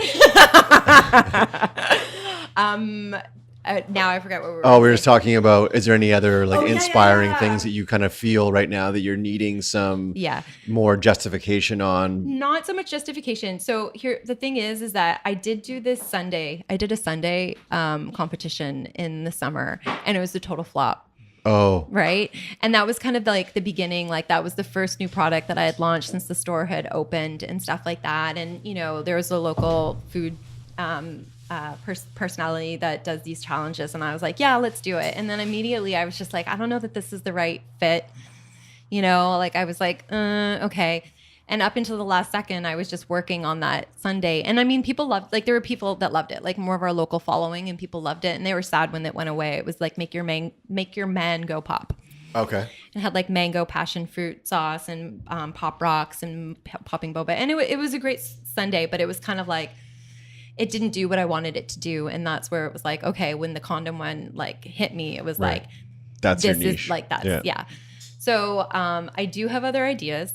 Now I forgot what we were. Oh, we were just talking about. Is there any other inspiring things that you kind of feel right now that you're needing some more justification on? Not so much justification. So here, the thing is that I did do this Sunday. I did a Sunday competition in the summer, and it was a total flop. Oh, right. And that was kind of like the beginning. Like that was the first new product that I had launched since the store had opened and stuff like that. And there was a local food personality that does these challenges, and I was like, yeah, let's do it. And then immediately I was just like, I don't know that this is the right fit, like I was like, okay. And up until the last second, I was just working on that Sunday. And I mean, people loved, like there were people that loved it, like more of our local following, and people loved it, and they were sad when it went away. It was like make your man go pop. Okay. It had like mango passion fruit sauce and pop rocks and popping boba, and it was a great Sunday, but it was kind of like, it didn't do what I wanted it to do. And that's where it was like, okay, when the condom one like hit me, it was like, that's this your niche. Is like, that's, yeah. So I do have other ideas.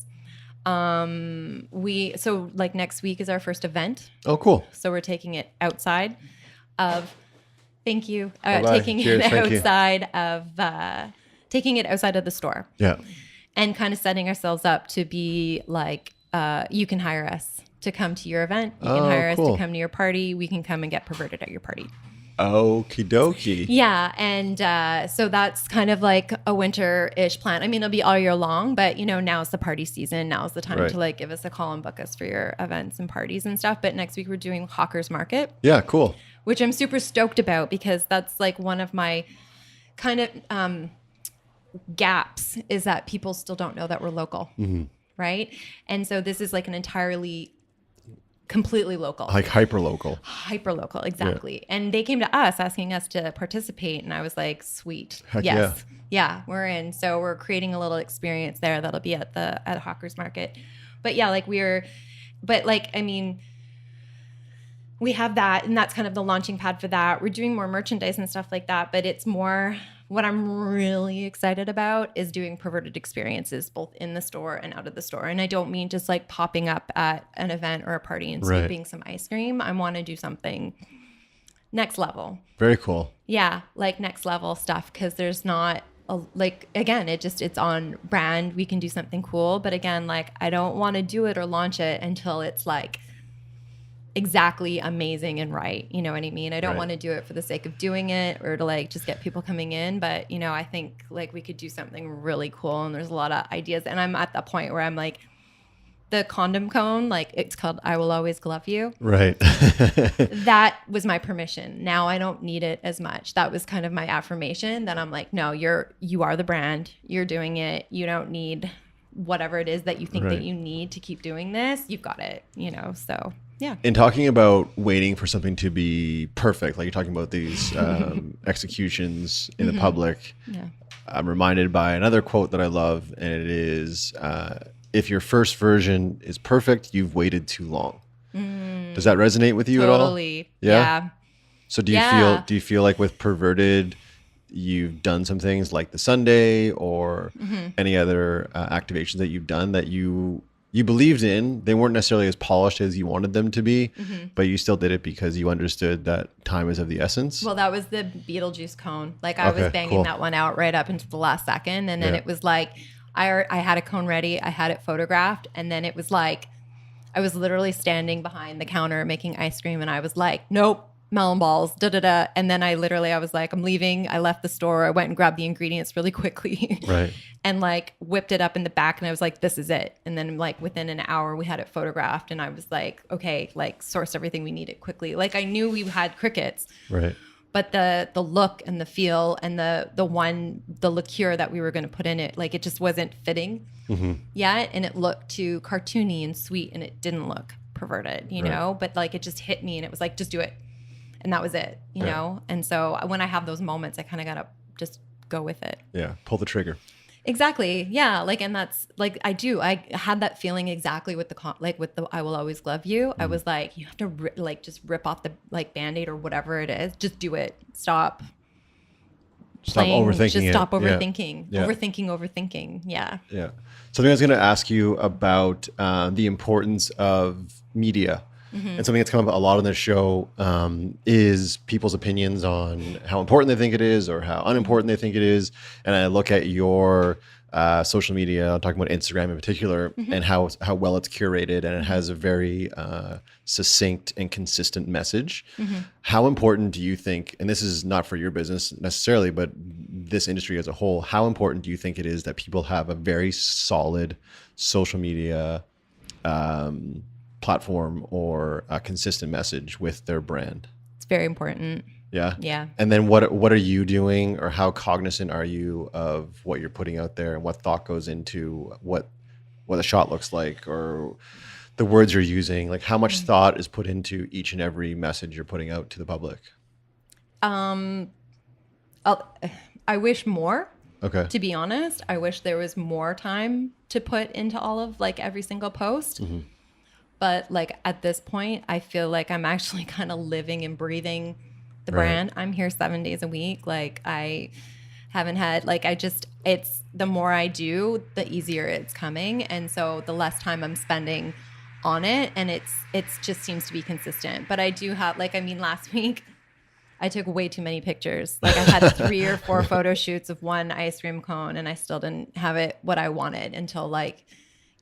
So like next week is our first event. Oh, cool. So we're taking it outside of, thank you. Taking it outside of the store. Yeah. And kind of setting ourselves up to be like, you can hire us to come to your event. You can hire us to come to your party. We can come and get perverted at your party. Okie dokie. Yeah. And so that's kind of like a winter-ish plan. I mean, it'll be all year long, but now's the party season. Now's the time to like give us a call and book us for your events and parties and stuff. But next week we're doing Hawker's Market. Yeah, cool. Which I'm super stoked about, because that's like one of my kind of gaps, is that people still don't know that we're local. Mm-hmm. Right. And so this is like an entirely completely local, like hyper local, exactly. And they came to us asking us to participate, and I was like, sweet. Heck yeah, we're in. So we're creating a little experience there that'll be at Hawker's Market. But yeah, we have that, and that's kind of the launching pad for that. We're doing more merchandise and stuff like that, but it's more What I'm really excited about is doing perverted experiences both in the store and out of the store. And I don't mean just like popping up at an event or a party and Right. scooping some ice cream. I want to do something next level. Very cool. Yeah, like next level stuff, because there's not like, again, it's on brand. We can do something cool, but again, like I don't want to do it or launch it until it's like exactly amazing and right. You know what I mean? I don't Right. want to do it for the sake of doing it or to like just get people coming in, but you know, I think like we could do something really cool, and there's a lot of ideas, and I'm at that point where I'm like, the condom cone, like it's called I Will Always Glove You. Right. That was my permission. Now I don't need it as much. That was kind of my affirmation that I'm like, no, you are the brand. You're doing it. You don't need whatever it is that you think Right. that you need to keep doing this. You've got it, you know? So yeah. In talking about waiting for something to be perfect, like you're talking about these executions in the public, Yeah. I'm reminded by another quote that I love, and it is, if your first version is perfect, you've waited too long. Does that resonate with you at all? Totally. Yeah? Yeah. So do Yeah. you feel like with Perverted, you've done some things like the Sunday or any other activations that you've done that you believed in? They weren't necessarily as polished as you wanted them to be, but you still did it because you understood that time is of the essence. Well, that was the Beetlejuice cone. Like I Okay, was banging cool. that one out right up into the last second. And then Yeah. it was like, I had a cone ready. I had it photographed. And then it was like, I was literally standing behind the counter making ice cream. And I was like, nope, melon balls, da da da. And then I was like, I'm leaving. I left the store. I went and grabbed the ingredients really quickly. Right. And like whipped it up in the back. And I was like, this is it. And then like within an hour we had it photographed. And I was like, okay, like source everything we needed quickly. Like I knew we had crickets. Right. But the look and the feel and the liqueur that we were going to put in it, like it just wasn't fitting yet. And it looked too cartoony and sweet, and it didn't look perverted, you Right. know? But like it just hit me, and it was like, just do it. And that was it, you Yeah. know? And so when I have those moments, I kind of got to just go with it. Yeah. Pull the trigger. Exactly. Yeah. Like, and that's like, I had that feeling exactly with with the I Will Always Glove You. I was like, you have to just rip off the like Band-Aid or whatever it is. Just do it. Stop Overthinking Just it. stop Yeah. overthinking. Yeah. Overthinking. Yeah. Yeah. Something I was going to ask you about the importance of media. And something that's come up a lot on this show is people's opinions on how important they think it is or how unimportant they think it is. And I look at your social media, I'm talking about Instagram in particular, and how well it's curated, and it has a very succinct and consistent message. How important do you think, and this is not for your business necessarily, but this industry as a whole, how important do you think it is that people have a very solid social media platform or a consistent message with their brand? It's very important. Yeah. Yeah. And then what are you doing, or how cognizant are you of what you're putting out there, and what thought goes into what a shot looks like, or the words you're using? Like how much thought is put into each and every message you're putting out to the public? I wish more. Okay. To be honest, I wish there was more time to put into all of like every single post. But like at this point, I feel like I'm actually kind of living and breathing the Right. brand. I'm here 7 days a week. Like I haven't had it's the more I do, the easier it's coming. And so the less time I'm spending on it, and it's just seems to be consistent. But I do have last week I took way too many pictures. Like I had 3 or 4 photo shoots of one ice cream cone, and I still didn't have it what I wanted until like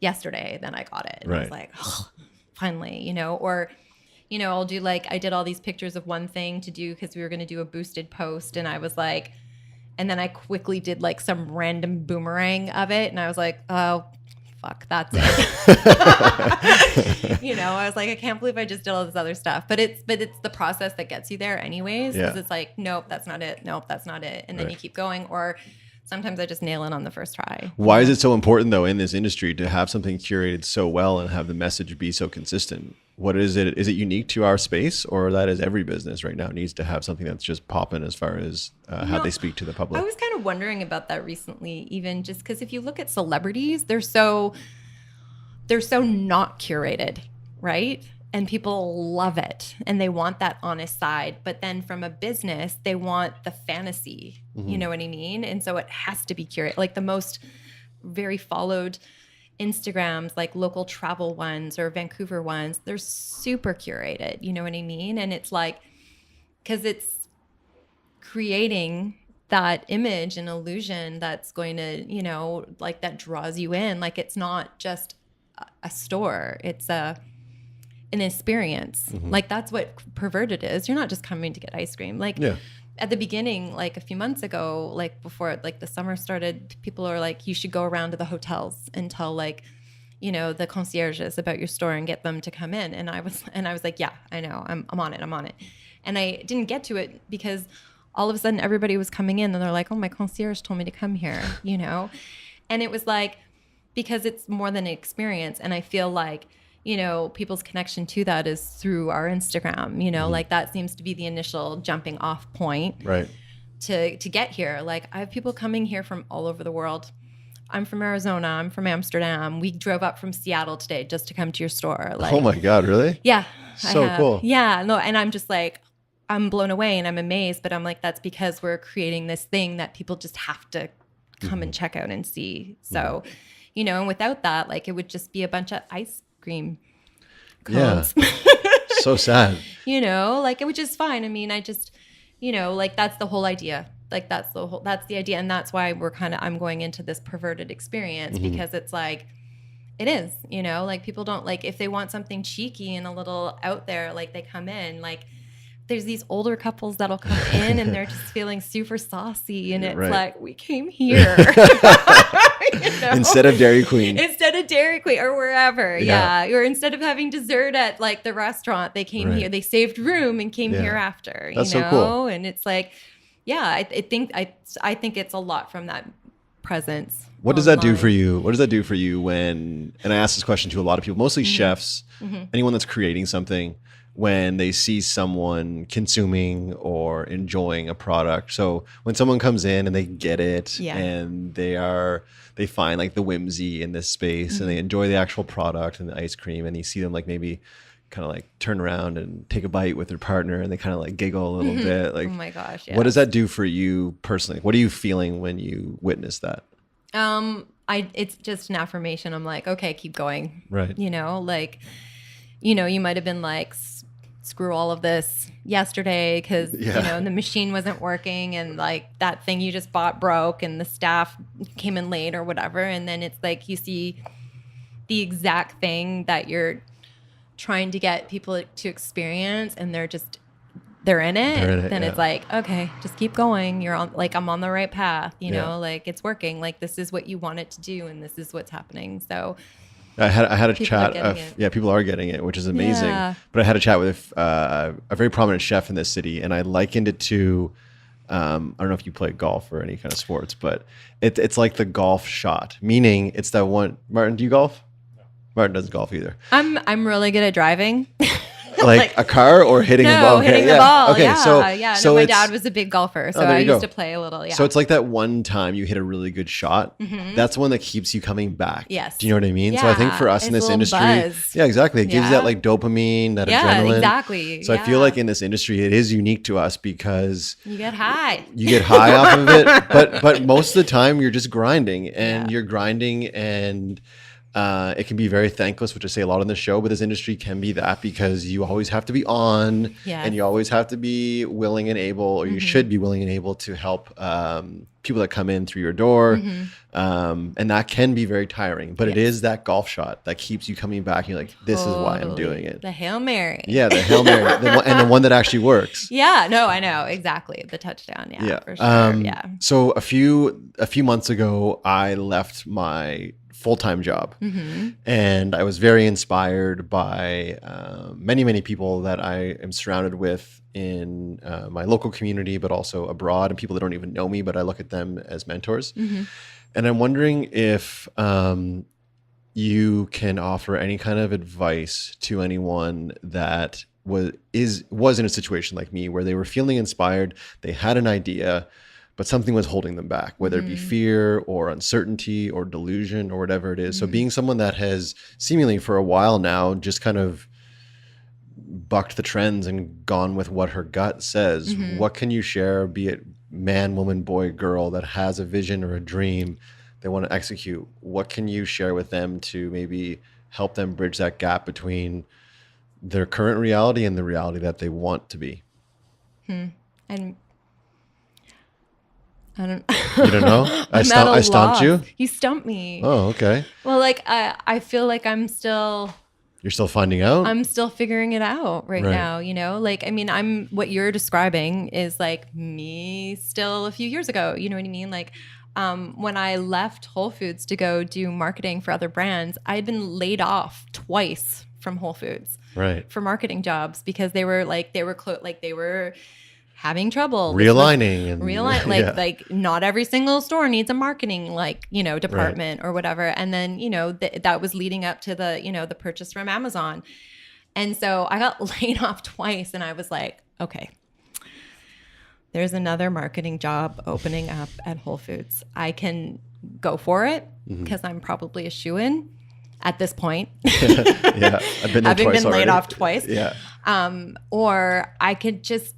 yesterday. Then I got it. And I was Right. like, oh, finally, you know, or, you know, I'll do like, I did all these pictures of one thing to do because we were going to do a boosted post. And I was like, and then I quickly did like some random boomerang of it. And I was like, oh, fuck, that's it. You know, I was like, I can't believe I just did all this other stuff. But it's the process that gets you there anyways. Because Yeah. it's like, nope, that's not it. Nope, that's not it. And then Right. you keep going. Or sometimes I just nail it on the first try. Why is it so important though in this industry to have something curated so well and have the message be so consistent? What is it? Is it unique to our space, or that is every business right now needs to have something that's just popping as far as how they speak to the public? I was kind of wondering about that recently, even just because if you look at celebrities, they're so not curated, right? And people love it and they want that honest side. But then from a business, they want the fantasy. You know what I mean? And so it has to be curated. Like the most very followed Instagrams, like local travel ones or Vancouver ones, they're super curated. You know what I mean? And it's like, because it's creating that image and illusion that's going to, you know, like that draws you in. Like it's not just a store. It's an experience. Like that's what Perverted is. You're not just coming to get ice cream. Like at the beginning, like a few months ago, like before like the summer started, people are like, you should go around to the hotels and tell like, you know, the concierges about your store and get them to come in. And I was like, yeah, I know, I'm on it. And I didn't get to it because all of a sudden everybody was coming in and they're like, oh, my concierge told me to come here, you know? And it was like, because it's more than an experience. And I feel like, you know, people's connection to that is through our Instagram, you know, like that seems to be the initial jumping off point to get here. Like I have people coming here from all over the world. I'm from Arizona. I'm from Amsterdam. We drove up from Seattle today just to come to your store. Like, oh my God, really? Yeah. So cool. Yeah. No. And I'm just like, I'm blown away and I'm amazed, but I'm like, that's because we're creating this thing that people just have to come and check out and see. So, you know, and without that, like it would just be a bunch of ice cream cones. Yeah. So sad. You know, like it was just fine. I mean, I just, you know, like that's the whole idea. Like that's the idea. And that's why I'm going into this perverted experience because it's like, it is, you know, like people don't like, if they want something cheeky and a little out there, like they come in, like there's these older couples that'll come in and they're just feeling super saucy and it's like, we came here. You know? Instead of Dairy Queen or wherever. Yeah. Or instead of having dessert at like the restaurant, they came here, they saved room and came here after, That's you know? So cool. And it's like, I think it's a lot from that presence. What does that do for you? What does that do for you when, and I ask this question to a lot of people, mostly chefs, anyone that's creating something, when they see someone consuming or enjoying a product. So when someone comes in and they get it and they find like the whimsy in this space and they enjoy the actual product and the ice cream, and you see them like maybe kind of like turn around and take a bite with their partner and they kind of like giggle a little bit. Like, oh my gosh. What does that do for you personally? What are you feeling when you witness that? It's just an affirmation. I'm like, okay, keep going. Right. You know, like, you know, you might have been like, screw all of this yesterday because, you know, the machine wasn't working and like that thing you just bought broke and the staff came in late or whatever. And then it's like, you see the exact thing that you're trying to get people to experience and they're in it. Then it's like, okay, just keep going. You're on, like, I'm on the right path, you know, like it's working. Like this is what you want it to do. And this is what's happening. So I had a chat. People are getting it, which is amazing. But I had a chat with a very prominent chef in this city, and I likened it to I don't know if you play golf or any kind of sports, but it's like the golf shot. Meaning, it's that one. Martin, do you golf? No. Martin doesn't golf either. I'm really good at driving. Like a car or hitting a ball? Hitting the ball. Okay, so my dad was a big golfer, so I used to play a little. Yeah. So it's like that one time you hit a really good shot. That's the one that keeps you coming back. Yes. Do you know what I mean? Yeah. So I think for us in this industry, exactly. It gives you that like dopamine, that adrenaline. Yeah, exactly. So I feel like in this industry, it is unique to us because you get high. You get high off of it, but most of the time you're just grinding and it can be very thankless, which I say a lot on the show, but this industry can be that because you always have to be on and you always have to be willing and able, or you should be willing and able to help people that come in through your door. And that can be very tiring, but it is that golf shot that keeps you coming back. And you're like, this is why I'm doing it. The Hail Mary. Yeah, the Hail Mary. And the one that actually works. Yeah, no, I know. Exactly. The touchdown. Yeah, for sure. So a few months ago, I left my full-time job. And I was very inspired by many people that I am surrounded with in my local community, but also abroad, and people that don't even know me, but I look at them as mentors. And I'm wondering if you can offer any kind of advice to anyone that was in a situation like me where they were feeling inspired, they had an idea, but something was holding them back, whether it be fear or uncertainty or delusion or whatever it is. So being someone that has seemingly for a while now just kind of bucked the trends and gone with what her gut says. What can you share, be it man, woman, boy, girl, that has a vision or a dream they want to execute? What can you share with them to maybe help them bridge that gap between their current reality and the reality that they want to be? And I don't. You don't know? I stumped you? You stumped me. Oh, okay. Well, like I feel like I'm still. You're still finding out? I'm still figuring it out right now, like, I mean, what you're describing is like me still a few years ago, you know what I mean? Like, when I left Whole Foods to go do marketing for other brands, I had been laid off twice from Whole Foods for marketing jobs because they were having trouble realigning like not every single store needs a marketing department or whatever. And then that was leading up to the purchase from Amazon, and so I got laid off twice, and I was like, okay, there's another marketing job opening up at Whole Foods. I can go for it because I'm probably a shoo-in at this point. Yeah, I've been there having twice been laid already. off twice. Yeah. Or I could just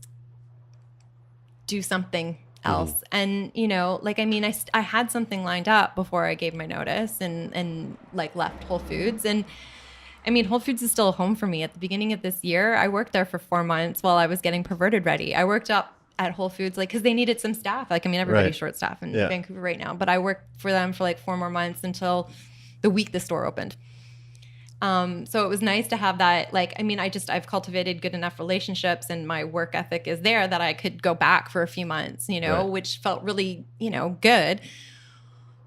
do something else. And, I had something lined up before I gave my notice and left Whole Foods. And I mean, Whole Foods is still a home for me. At the beginning of this year, I worked there for 4 months while I was getting Perverted ready. I worked up at Whole Foods, because they needed some staff. Everybody's short staff in Vancouver right now, but I worked for them for 4 more months until the week the store opened. So it was nice to have that. I've cultivated good enough relationships, and my work ethic is there that I could go back for a few months, which felt really, good.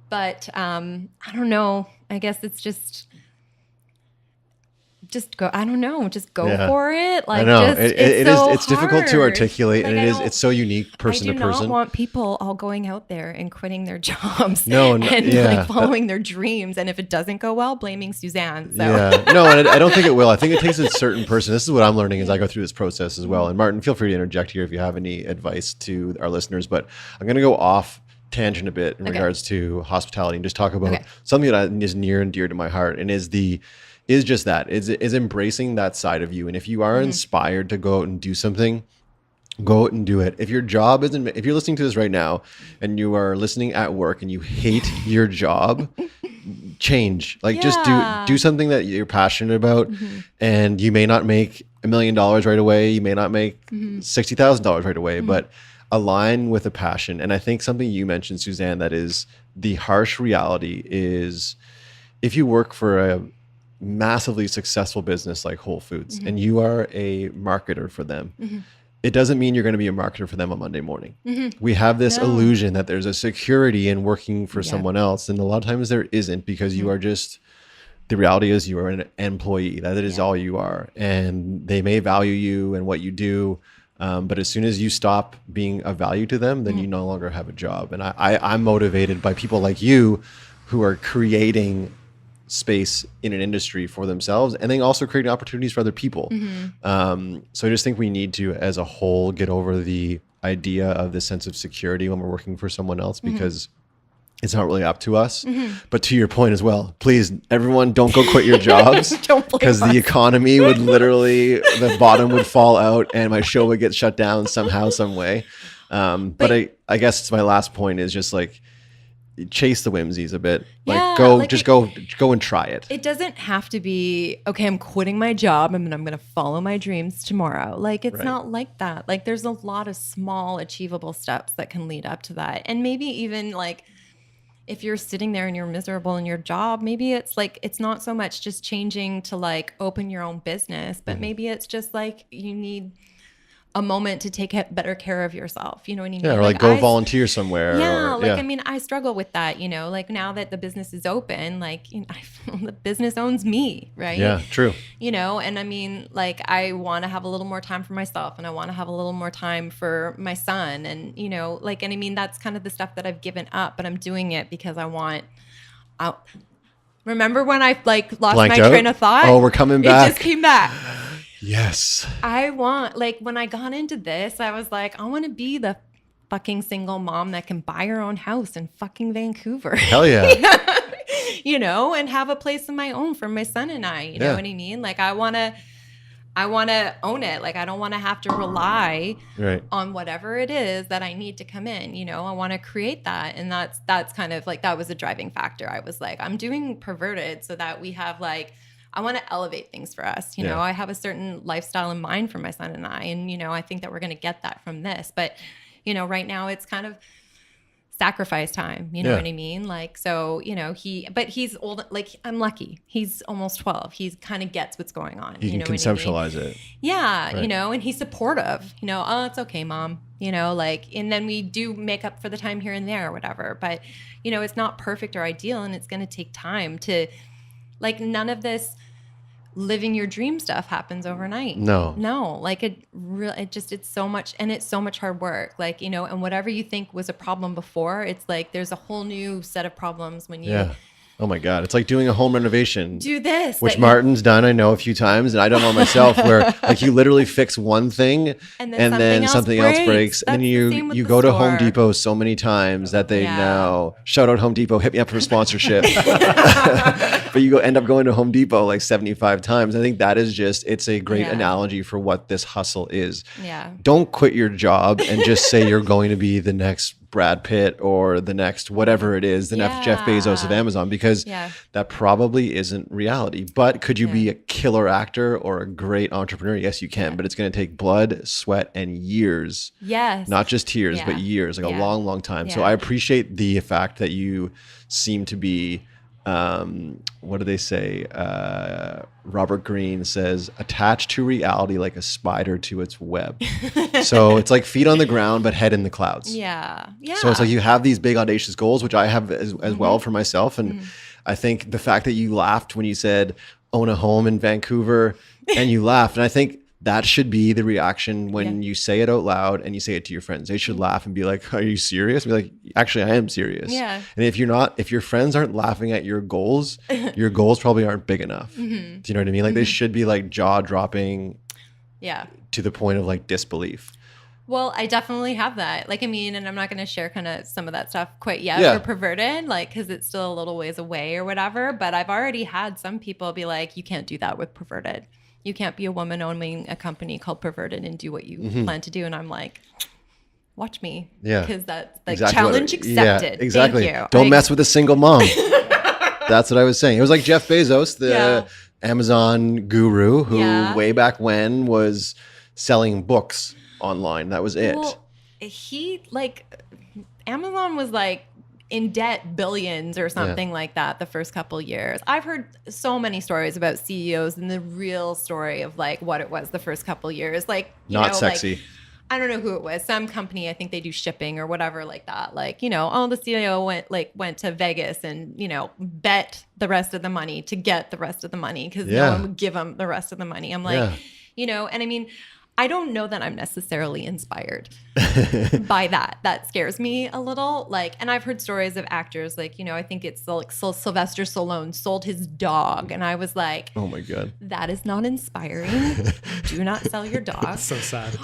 But I don't know. I guess it's just go. I don't know. Just go for it. I know. It's difficult to hard. articulate, and it's so unique person to person. I do not want people all going out there and quitting their jobs. Following their dreams. And if it doesn't go well, blaming Suzanne. So. Yeah. No, and I don't think it will. I think it takes a certain person. This is what I'm learning as I go through this process as well. And Martin, feel free to interject here if you have any advice to our listeners. But I'm going to go off tangent a bit in regards to hospitality and just talk about something that is near and dear to my heart, and is just that, is embracing that side of you. And if you are inspired to go out and do something, go out and do it. If your job isn't, if you're listening to this right now and you are listening at work and you hate your job, change. Just do something that you're passionate about. And you may not make $1 million right away. You may not make $60,000 right away, but align with a passion. And I think something you mentioned, Suzanne, that is the harsh reality is if you work for a massively successful business like Whole Foods and you are a marketer for them, it doesn't mean you're going to be a marketer for them on Monday morning. We have this illusion that there's a security in working for someone else, and a lot of times there isn't, because you are just, the reality is you are an employee. That is all you are, and they may value you and what you do, but as soon as you stop being of value to them, then you no longer have a job. And I'm motivated by people like you who are creating space in an industry for themselves, and then also creating opportunities for other people. So I just think we need to, as a whole, get over the idea of the sense of security when we're working for someone else, because it's not really up to us. But to your point as well, please, everyone, don't go quit your jobs, because the economy would literally, the bottom would fall out and my show would get shut down somehow, some way. But I guess it's my last point is just chase the whimsies a bit. Go and try it. It doesn't have to be, okay, I'm quitting my job and I'm going to follow my dreams tomorrow. It's not like that. There's a lot of small achievable steps that can lead up to that. And maybe even if you're sitting there and you're miserable in your job, maybe it's it's not so much just changing to open your own business, but maybe it's just you need a moment to take better care of yourself. You know what I mean? Yeah, or go volunteer somewhere. Yeah, I mean, I struggle with that, now that the business is open, I feel the business owns me, right? Yeah, true. And I mean, I want to have a little more time for myself, and I want to have a little more time for my son. And, and I mean, that's kind of the stuff that I've given up, but I'm doing it because I want out. Remember when I lost my train of thought? Oh, we're coming back. It just came back. Yes. I want, when I got into this, I was I want to be the fucking single mom that can buy her own house in fucking Vancouver. Hell yeah. And have a place of my own for my son and I, you know what I mean? I I want to own it. Like, I don't want to have to rely Right. on whatever it is that I need to come in. You know, I want to create that. And that's kind of like, that was a driving factor. I was like, I'm doing Perverted so that we have like, I want to elevate things for us. You know, I have a certain lifestyle in mind for my son and I. And, you know, I think that we're going to get that from this. But, you know, right now it's kind of sacrifice time. You know what I mean? Like, so, you know, but he's old. Like, I'm lucky. He's almost 12. He kind of gets what's going on. You can conceptualize it. Yeah. Right. You know, and he's supportive, you know, oh, it's okay, mom, you know, like, and then we do make up for the time here and there or whatever, but you know, it's not perfect or ideal, and it's going to take time to, like, none of this living your dream stuff happens overnight. No, like it's so much, and it's so much hard work, like, you know, and whatever you think was a problem before, it's like there's a whole new set of problems when you Oh my God. It's like doing a home renovation. Do this. Which Martin's done, I know, a few times, and I don't know myself, where like you literally fix one thing and then something else breaks. And then you go to Home Depot so many times that they now, shout out Home Depot, hit me up for a sponsorship. But you end up going to Home Depot like 75 times. I think that is it's a great analogy for what this hustle is. Yeah. Don't quit your job and just say you're going to be the next Brad Pitt or the next whatever it is, the next Jeff Bezos of Amazon, because that probably isn't reality. But could you be a killer actor or a great entrepreneur? Yes, you can, but it's going to take blood, sweat, and years. Yes. Not just tears, but years, like a long, long time. So I appreciate the fact that you seem to be, what do they say? Robert Greene says, attached to reality like a spider to its web. So it's like feet on the ground, but head in the clouds. Yeah. So it's like you have these big audacious goals, which I have as well for myself. And I think the fact that you laughed when you said own a home in Vancouver, and you laughed, and I think that should be the reaction when you say it out loud and you say it to your friends. They should laugh and be like, are you serious? Be like, actually, I am serious. Yeah. And if your friends aren't laughing at your goals probably aren't big enough. Do you know what I mean? Like they should be like jaw dropping to the point of like disbelief. Well, I definitely have that. Like, I mean, and I'm not going to share kind of some of that stuff quite yet for Perverted, like, because it's still a little ways away or whatever. But I've already had some people be like, you can't do that with Perverted. You can't be a woman owning a company called Perverted and do what you plan to do. And I'm like, watch me. Yeah. Because that's like challenge accepted. Yeah, exactly. Thank you. Don't mess with a single mom. That's what I was saying. It was like Jeff Bezos, the Amazon guru, who way back when was selling books online. That was it. Well, Amazon was like in debt billions or something like that the first couple years. I've heard so many stories about CEOs and the real story of like what it was the first couple years. Like, not sexy. Like, I don't know who it was. Some company, I think they do shipping or whatever like that. Like, you know, the CEO went to Vegas and, you know, bet the rest of the money to get the rest of the money because no one would give him the rest of the money. I'm like, you know, and I mean, I don't know that I'm necessarily inspired by that. That scares me a little. Like, and I've heard stories of actors, like, you know, I think it's like Sylvester Stallone sold his dog. And I was like, oh my God, that is not inspiring. Do not sell your dog. That's so sad.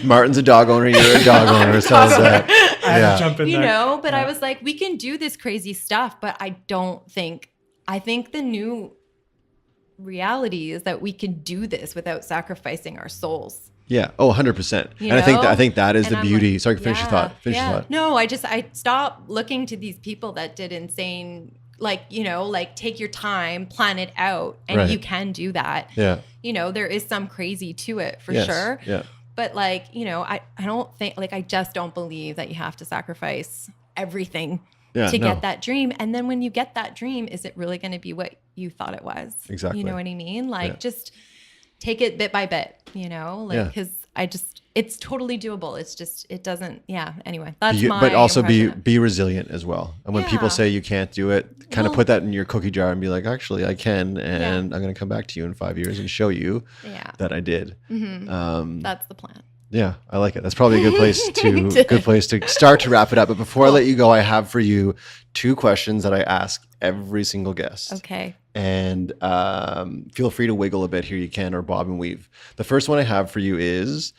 Martin's a dog owner. You're a dog owner. So is that. I had to jump in there. You know, but I was like, we can do this crazy stuff, but I think the new reality is that we can do this without sacrificing our souls. Yeah. Oh, 100%. And I think that is the beauty. Like, sorry, finish your thought. Finish your thought. No, I stopped looking to these people that did insane, like, you know, like take your time, plan it out, and you can do that. Yeah. You know, there is some crazy to it for yes. sure. Yeah. But like, you know, I don't think, like, I just don't believe that you have to sacrifice everything to get that dream. And then when you get that dream, is it really going to be what you thought it was? Exactly. You know what I mean? Like, just take it bit by bit, you know, like, because it's totally doable. It's just, it doesn't, anyway, that's my but also impression. be resilient as well. And when people say you can't do it, kind of put that in your cookie jar and be like, actually I can, and I'm going to come back to you in 5 years and show you that I did. Mm-hmm. That's the plan. Yeah, I like it. That's probably a good place to start to wrap it up. But before I let you go, I have for you 2 questions that I ask every single guest. Okay. And feel free to wiggle a bit here. You can, or bob and weave. The first one I have for you is,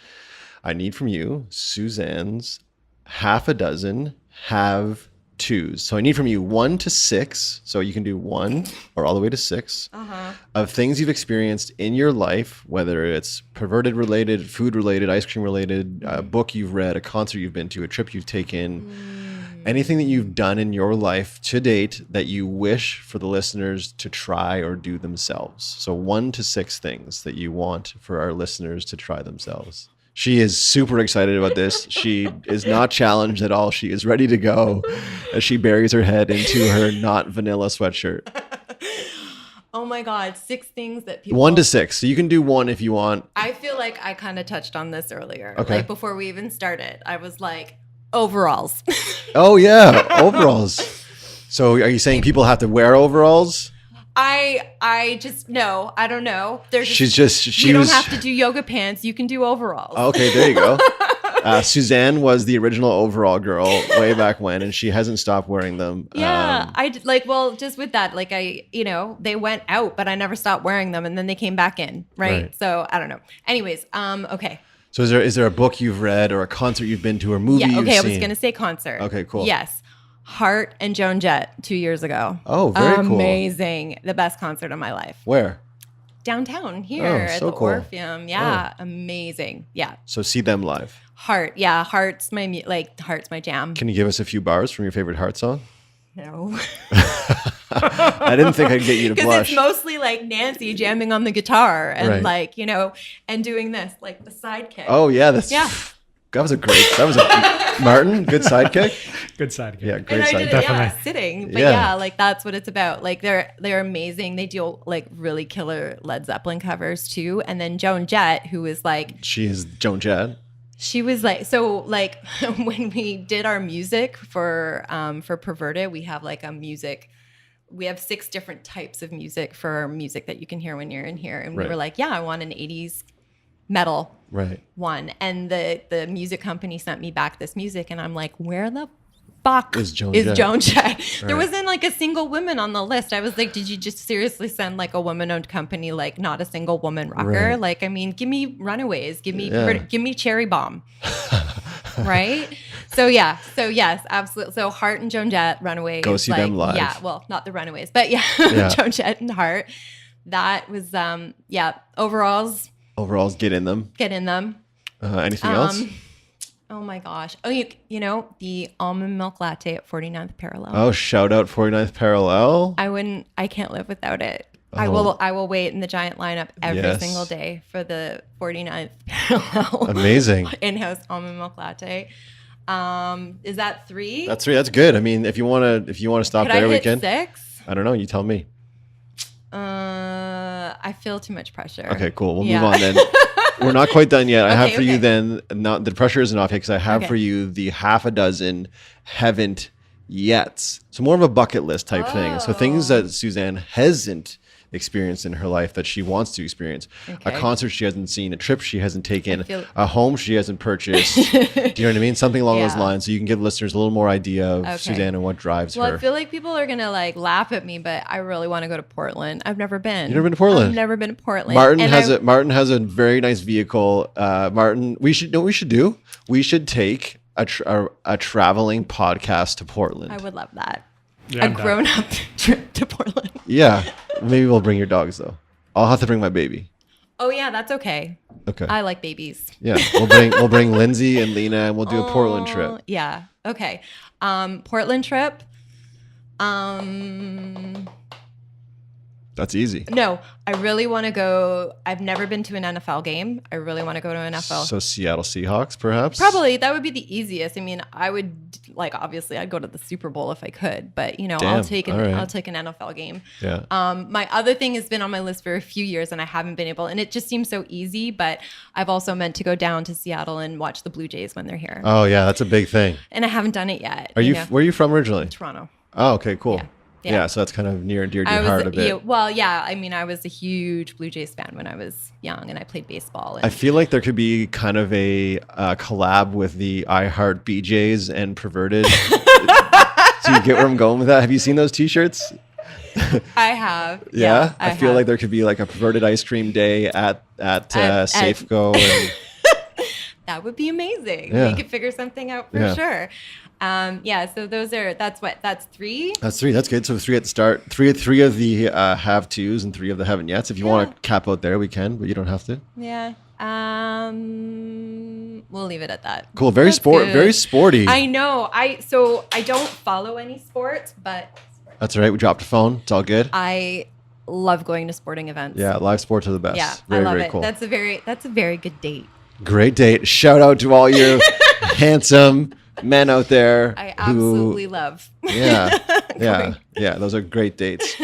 I need from you Suzanne's half a dozen have twos. So I need from you 1 to 6. So you can do 1 or all the way to 6 of things you've experienced in your life, whether it's perverted related, food related, ice cream related, a book you've read, a concert you've been to, a trip you've taken, anything that you've done in your life to date that you wish for the listeners to try or do themselves. So 1 to 6 things that you want for our listeners to try themselves. She is super excited about this. She is not challenged at all. She is ready to go as she buries her head into her not vanilla sweatshirt. Oh my God, 6 things that people... 1 to 6. So you can do 1 if you want. I feel like I kind of touched on this earlier. Okay. Like before we even started, I was like, overalls. Oh yeah, overalls. So are you saying people have to wear overalls? I just, no, I don't know. She you don't have to do yoga pants. You can do overalls. Okay, there you go. Suzanne was the original overall girl way back when, and she hasn't stopped wearing them. Yeah, just with that, like they went out, but I never stopped wearing them, and then they came back in, right? So I don't know. Anyways, okay. So is there a book you've read or a concert you've been to or movie you've seen? I was going to say concert. Okay, cool. Yes. Hart and Joan Jett 2 years ago. Oh, very cool. Amazing. The best concert of my life. Where? Downtown here at the cool. Orpheum. Yeah, amazing. Yeah. So see them live. Hart. Yeah, Hart's my jam. Can you give us a few bars from your favorite Hart song? No. I didn't think I'd get you to blush. Because it's mostly like Nancy jamming on the guitar and and doing this, like the sidekick. Oh yeah, that was a Martin, good sidekick. Good sidekick. Yeah, great and I sidekick. did it, Definitely. sitting. But like that's what it's about. Like they're amazing. They do like really killer Led Zeppelin covers too. And then Joan Jett, who is like, she is Joan Jett. She was like, so like when we did our music for Perverted, we have like we have 6 different types of music for music that you can hear when you're in here. And we were like, I want an 80s metal one. And the music company sent me back this music, and I'm like, where the fuck is Joan Jett? There wasn't like a single woman on the list. I was like, did you just seriously send like a woman-owned company, like not a single woman rocker? Right. Like, I mean, give me Runaways, give me Cherry Bomb. Right? So yes, absolutely. So Hart and Joan Jett, Runaways. Go see them live. Yeah, well, not the Runaways, but Joan Jett and Hart. That was overalls. Overalls, get in them. Anything else? Oh my gosh. Oh, you know, the almond milk latte at 49th Parallel. Oh, shout out 49th Parallel. I can't live without it. Oh. I will wait in the giant lineup every single day for the 49th Parallel. Amazing. In-house almond milk latte. Is that 3? That's 3. That's good. I mean, if you want to stop there, we can. 6? I don't know. You tell me. I feel too much pressure. Okay, cool. We'll move on then. We're not quite done yet. I have for you then, not the pressure isn't off yet, because I have for you the half a dozen haven't yet. So more of a bucket list type thing. So things that Suzanne hasn't experienced in her life that she wants to experience. A concert she hasn't seen, a trip she hasn't taken, a home she hasn't purchased. Do you know what I mean? Something along those lines, so you can give listeners a little more idea of Suzanne and what drives her. Well, I feel like people are gonna like laugh at me, but I really want to go to Portland. I've never been. You've never been to Portland? I've never been to Portland. Martin has a very nice vehicle. Martin, we should do. We should take a traveling podcast to Portland. I would love that. Yeah, a grown-up trip to Portland. Yeah. Maybe we'll bring your dogs though. I'll have to bring my baby. Oh yeah, that's okay. Okay. I like babies. Yeah. We'll bring Lindsay and Lena, and we'll do a Portland trip. Yeah. Okay. Portland trip. That's easy. No, I really want to go. I've never been to an NFL game. I really want to go to an NFL. So Seattle Seahawks, perhaps? Probably. That would be the easiest. I mean, I would obviously I'd go to the Super Bowl if I could, but I'll take an NFL game. Yeah. My other thing has been on my list for a few years and I haven't been able, and it just seems so easy, but I've also meant to go down to Seattle and watch the Blue Jays when they're here. Oh yeah, that's a big thing. And I haven't done it yet. Where are you from originally? Toronto. Oh, okay, cool. Yeah. Yeah, so that's kind of near and dear to your heart a bit. I mean, I was a huge Blue Jays fan when I was young, and I played baseball. I feel like there could be kind of a collab with the I Heart BJs and Perverted. So you get where I'm going with that? Have you seen those T-shirts? I have. Yeah, I feel like there could be like a Perverted Ice Cream day at Safeco. And That would be amazing. Yeah. We could figure something out for sure. So that's 3. That's 3. That's good. So 3 at the start, three of the have tos and 3 of the haven't yet. If you want to cap out there, we can, but you don't have to. Yeah. We'll leave it at that. Cool. Very sporty. I know. I don't follow any sports, but that's all right. We dropped a phone. It's all good. I love going to sporting events. Yeah, live sports are the best. Yeah, very, I love very it. cool. That's a very good date. Great date. Shout out to all you handsome men out there. I absolutely love. Yeah. Those are great dates.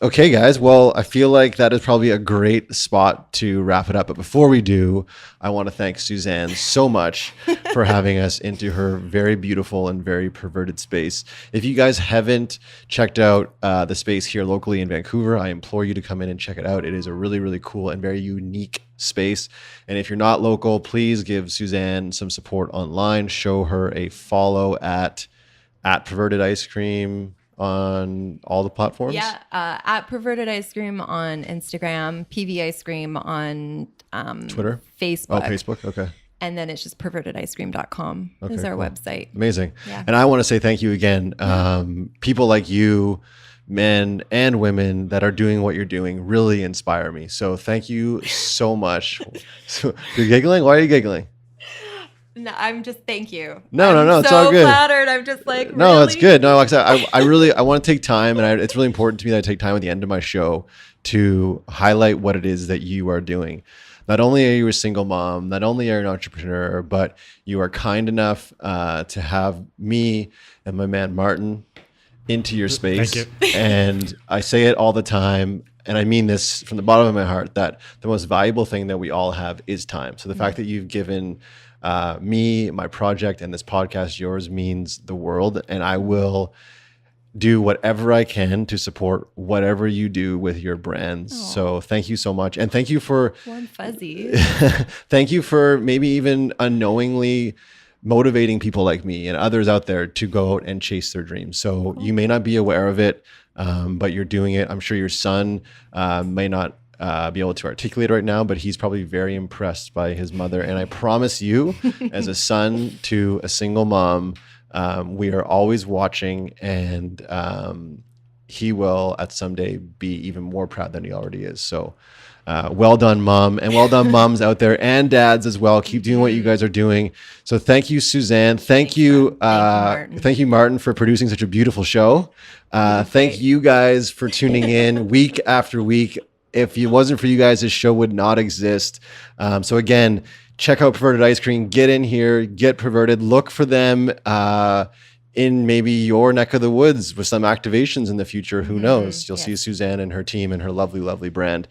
Okay, guys. Well, I feel like that is probably a great spot to wrap it up. But before we do, I want to thank Suzanne so much for having us into her very beautiful and very perverted space. If you guys haven't checked out the space here locally in Vancouver, I implore you to come in and check it out. It is a really, really cool and very unique space. And if you're not local, please give Suzanne some support online. Show her a follow at Perverted Ice Cream on all the platforms. Yeah, at Perverted Ice Cream on Instagram, PV Ice Cream on Twitter, Facebook. Oh, Facebook. Okay. And then it's just pervertedicecream.com is our website. Amazing. Yeah. And I want to say thank you again. People like you, men and women that are doing what you're doing really inspire me. So thank you so much. So, you're giggling? Why are you giggling? No, I'm just thank you. No, it's all good. So flattered. I'm just like, no, really? It's good. No, like I said, I want to take time, and it's really important to me that I take time at the end of my show to highlight what it is that you are doing. Not only are you a single mom, not only are you an entrepreneur, but you are kind enough to have me and my man Martin into your space. Thank you. And I say it all the time, and I mean this from the bottom of my heart, that the most valuable thing that we all have is time. So the fact that you've given me, my project, and this podcast, yours, means the world. And I will do whatever I can to support whatever you do with your brands. Aww. So thank you so much. And thank you for warm fuzzy. Thank you for maybe even unknowingly motivating people like me and others out there to go out and chase their dreams. So you may not be aware of it, but you're doing it. I'm sure your son may not be able to articulate right now, but he's probably very impressed by his mother. And I promise you, as a son to a single mom, we are always watching, and he will at some day be even more proud than he already is. So well done, mom, and well done, moms out there and dads as well. Keep doing what you guys are doing. So thank you, Suzanne. Thank you, Martin, for producing such a beautiful show. Thank you guys for tuning in week after week. If it wasn't for you guys, this show would not exist. So again, check out Perverted Ice Cream. Get in here, get perverted. Look for them in maybe your neck of the woods with some activations in the future. Who knows? You'll see Suzanne and her team and her lovely, lovely brand.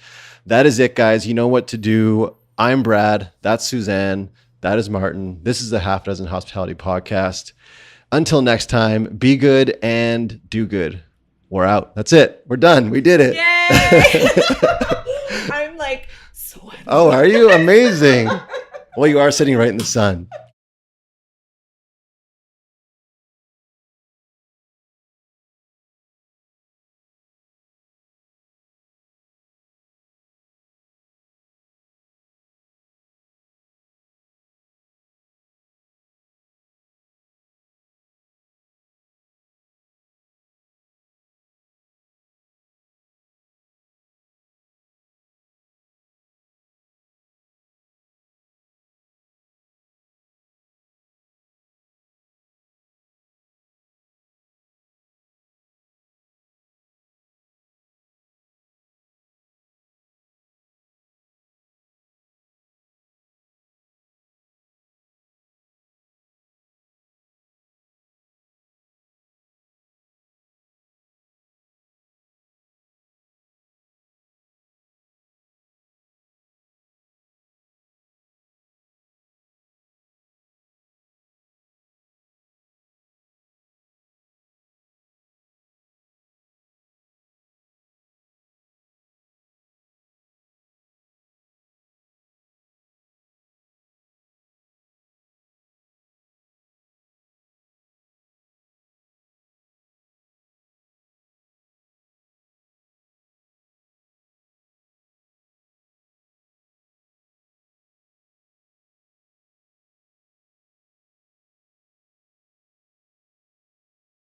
That is it, guys. You know what to do. I'm Brad. That's Suzanne. That is Martin. This is the Half Dozen Hospitality Podcast. Until next time, be good and do good. We're out. That's it. We're done. We did it. Yay! I'm like, so oh, are you? Amazing. Well, you are sitting right in the sun.